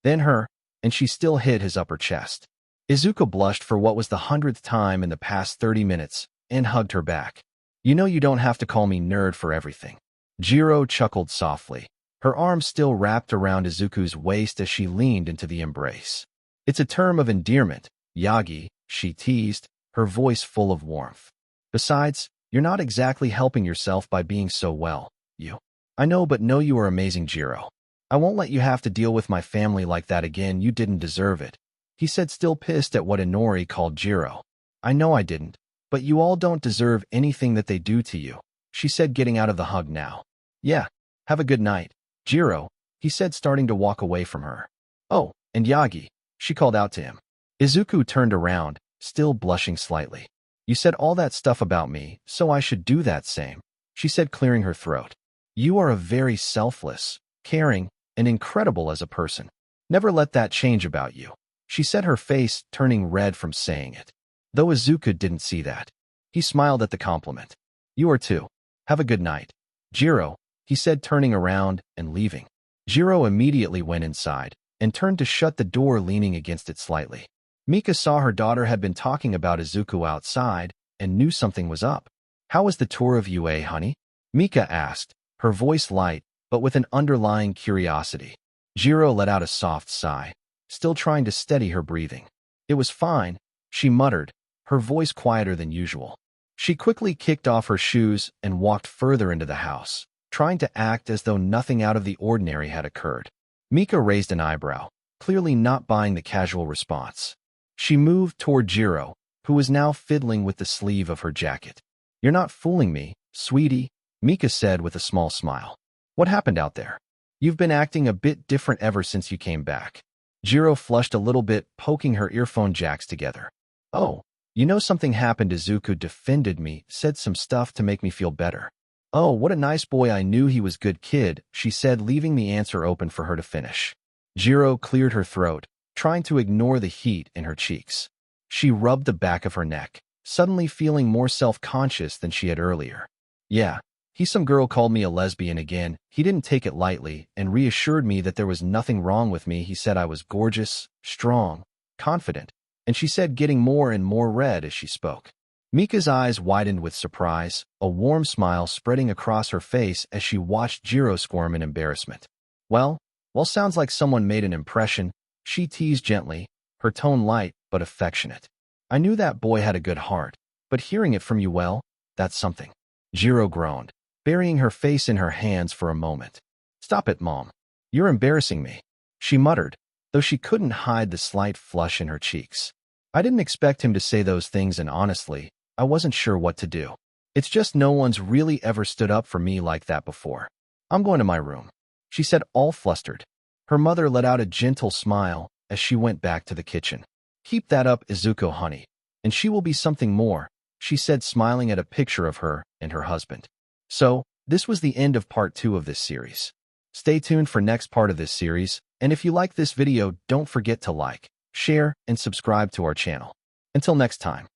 than her, and she still hid his upper chest. Izuku blushed for what was the 100th time in the past 30 minutes and hugged her back. "You know you don't have to call me nerd for everything." Jiro chuckled softly, her arms still wrapped around Izuku's waist as she leaned into the embrace. "It's a term of endearment, Yagi," she teased, her voice full of warmth. "Besides, you're not exactly helping yourself by being so well, you." "I know, but know you are amazing, Jiro. I won't let you have to deal with my family like that again. You didn't deserve it," he said, still pissed at what Inori called Jiro. "I know I didn't, but you all don't deserve anything that they do to you," she said, getting out of the hug now. "Yeah, have a good night, Jiro," he said, starting to walk away from her. "Oh, and Yagi," she called out to him. Izuku turned around, still blushing slightly. "You said all that stuff about me, so I should do that same," she said, clearing her throat. "You are a very selfless, caring, and incredible as a person. Never let that change about you," she said, her face turning red from saying it. Though Izuku didn't see that, he smiled at the compliment. "You are too. Have a good night, Jiro," he said, turning around and leaving. Jiro immediately went inside and turned to shut the door, leaning against it slightly. Mika saw her daughter had been talking about Izuku outside and knew something was up. "How was the tour of UA, honey?" Mika asked, her voice light, but with an underlying curiosity. Jiro let out a soft sigh, still trying to steady her breathing. "It was fine," she muttered, her voice quieter than usual. She quickly kicked off her shoes and walked further into the house, trying to act as though nothing out of the ordinary had occurred. Mika raised an eyebrow, clearly not buying the casual response. She moved toward Jiro, who was now fiddling with the sleeve of her jacket. "You're not fooling me, sweetie," Mika said with a small smile. "What happened out there? You've been acting a bit different ever since you came back." Jiro flushed a little bit, poking her earphone jacks together. "Oh, you know something happened. Izuku defended me, said some stuff to make me feel better." "Oh, what a nice boy. I knew he was good kid," she said, leaving the answer open for her to finish. Jiro cleared her throat, trying to ignore the heat in her cheeks. She rubbed the back of her neck, suddenly feeling more self-conscious than she had earlier. "Yeah, some girl called me a lesbian again. He didn't take it lightly and reassured me that there was nothing wrong with me. He said I was gorgeous, strong, confident," and she said, getting more and more red as she spoke. Mika's eyes widened with surprise, a warm smile spreading across her face as she watched Jiro squirm in embarrassment. Well, sounds like someone made an impression," She teased gently, her tone light but affectionate. I knew that boy had a good heart, but hearing it from you, well, that's something. Jiro groaned, burying her face in her hands for a moment. Stop it, Mom. You're embarrassing me, she muttered, though she couldn't hide the slight flush in her cheeks. I didn't expect him to say those things, and honestly, I wasn't sure what to do. It's just no one's really ever stood up for me like that before. I'm going to my room, she said, all flustered. Her mother let out a gentle smile as she went back to the kitchen. Keep that up, Izuko, honey, and she will be something more, she said, smiling at a picture of her and her husband. So, this was the end of part 2 of this series. Stay tuned for next part of this series, and if you like this video, don't forget to like, share, and subscribe to our channel. Until next time.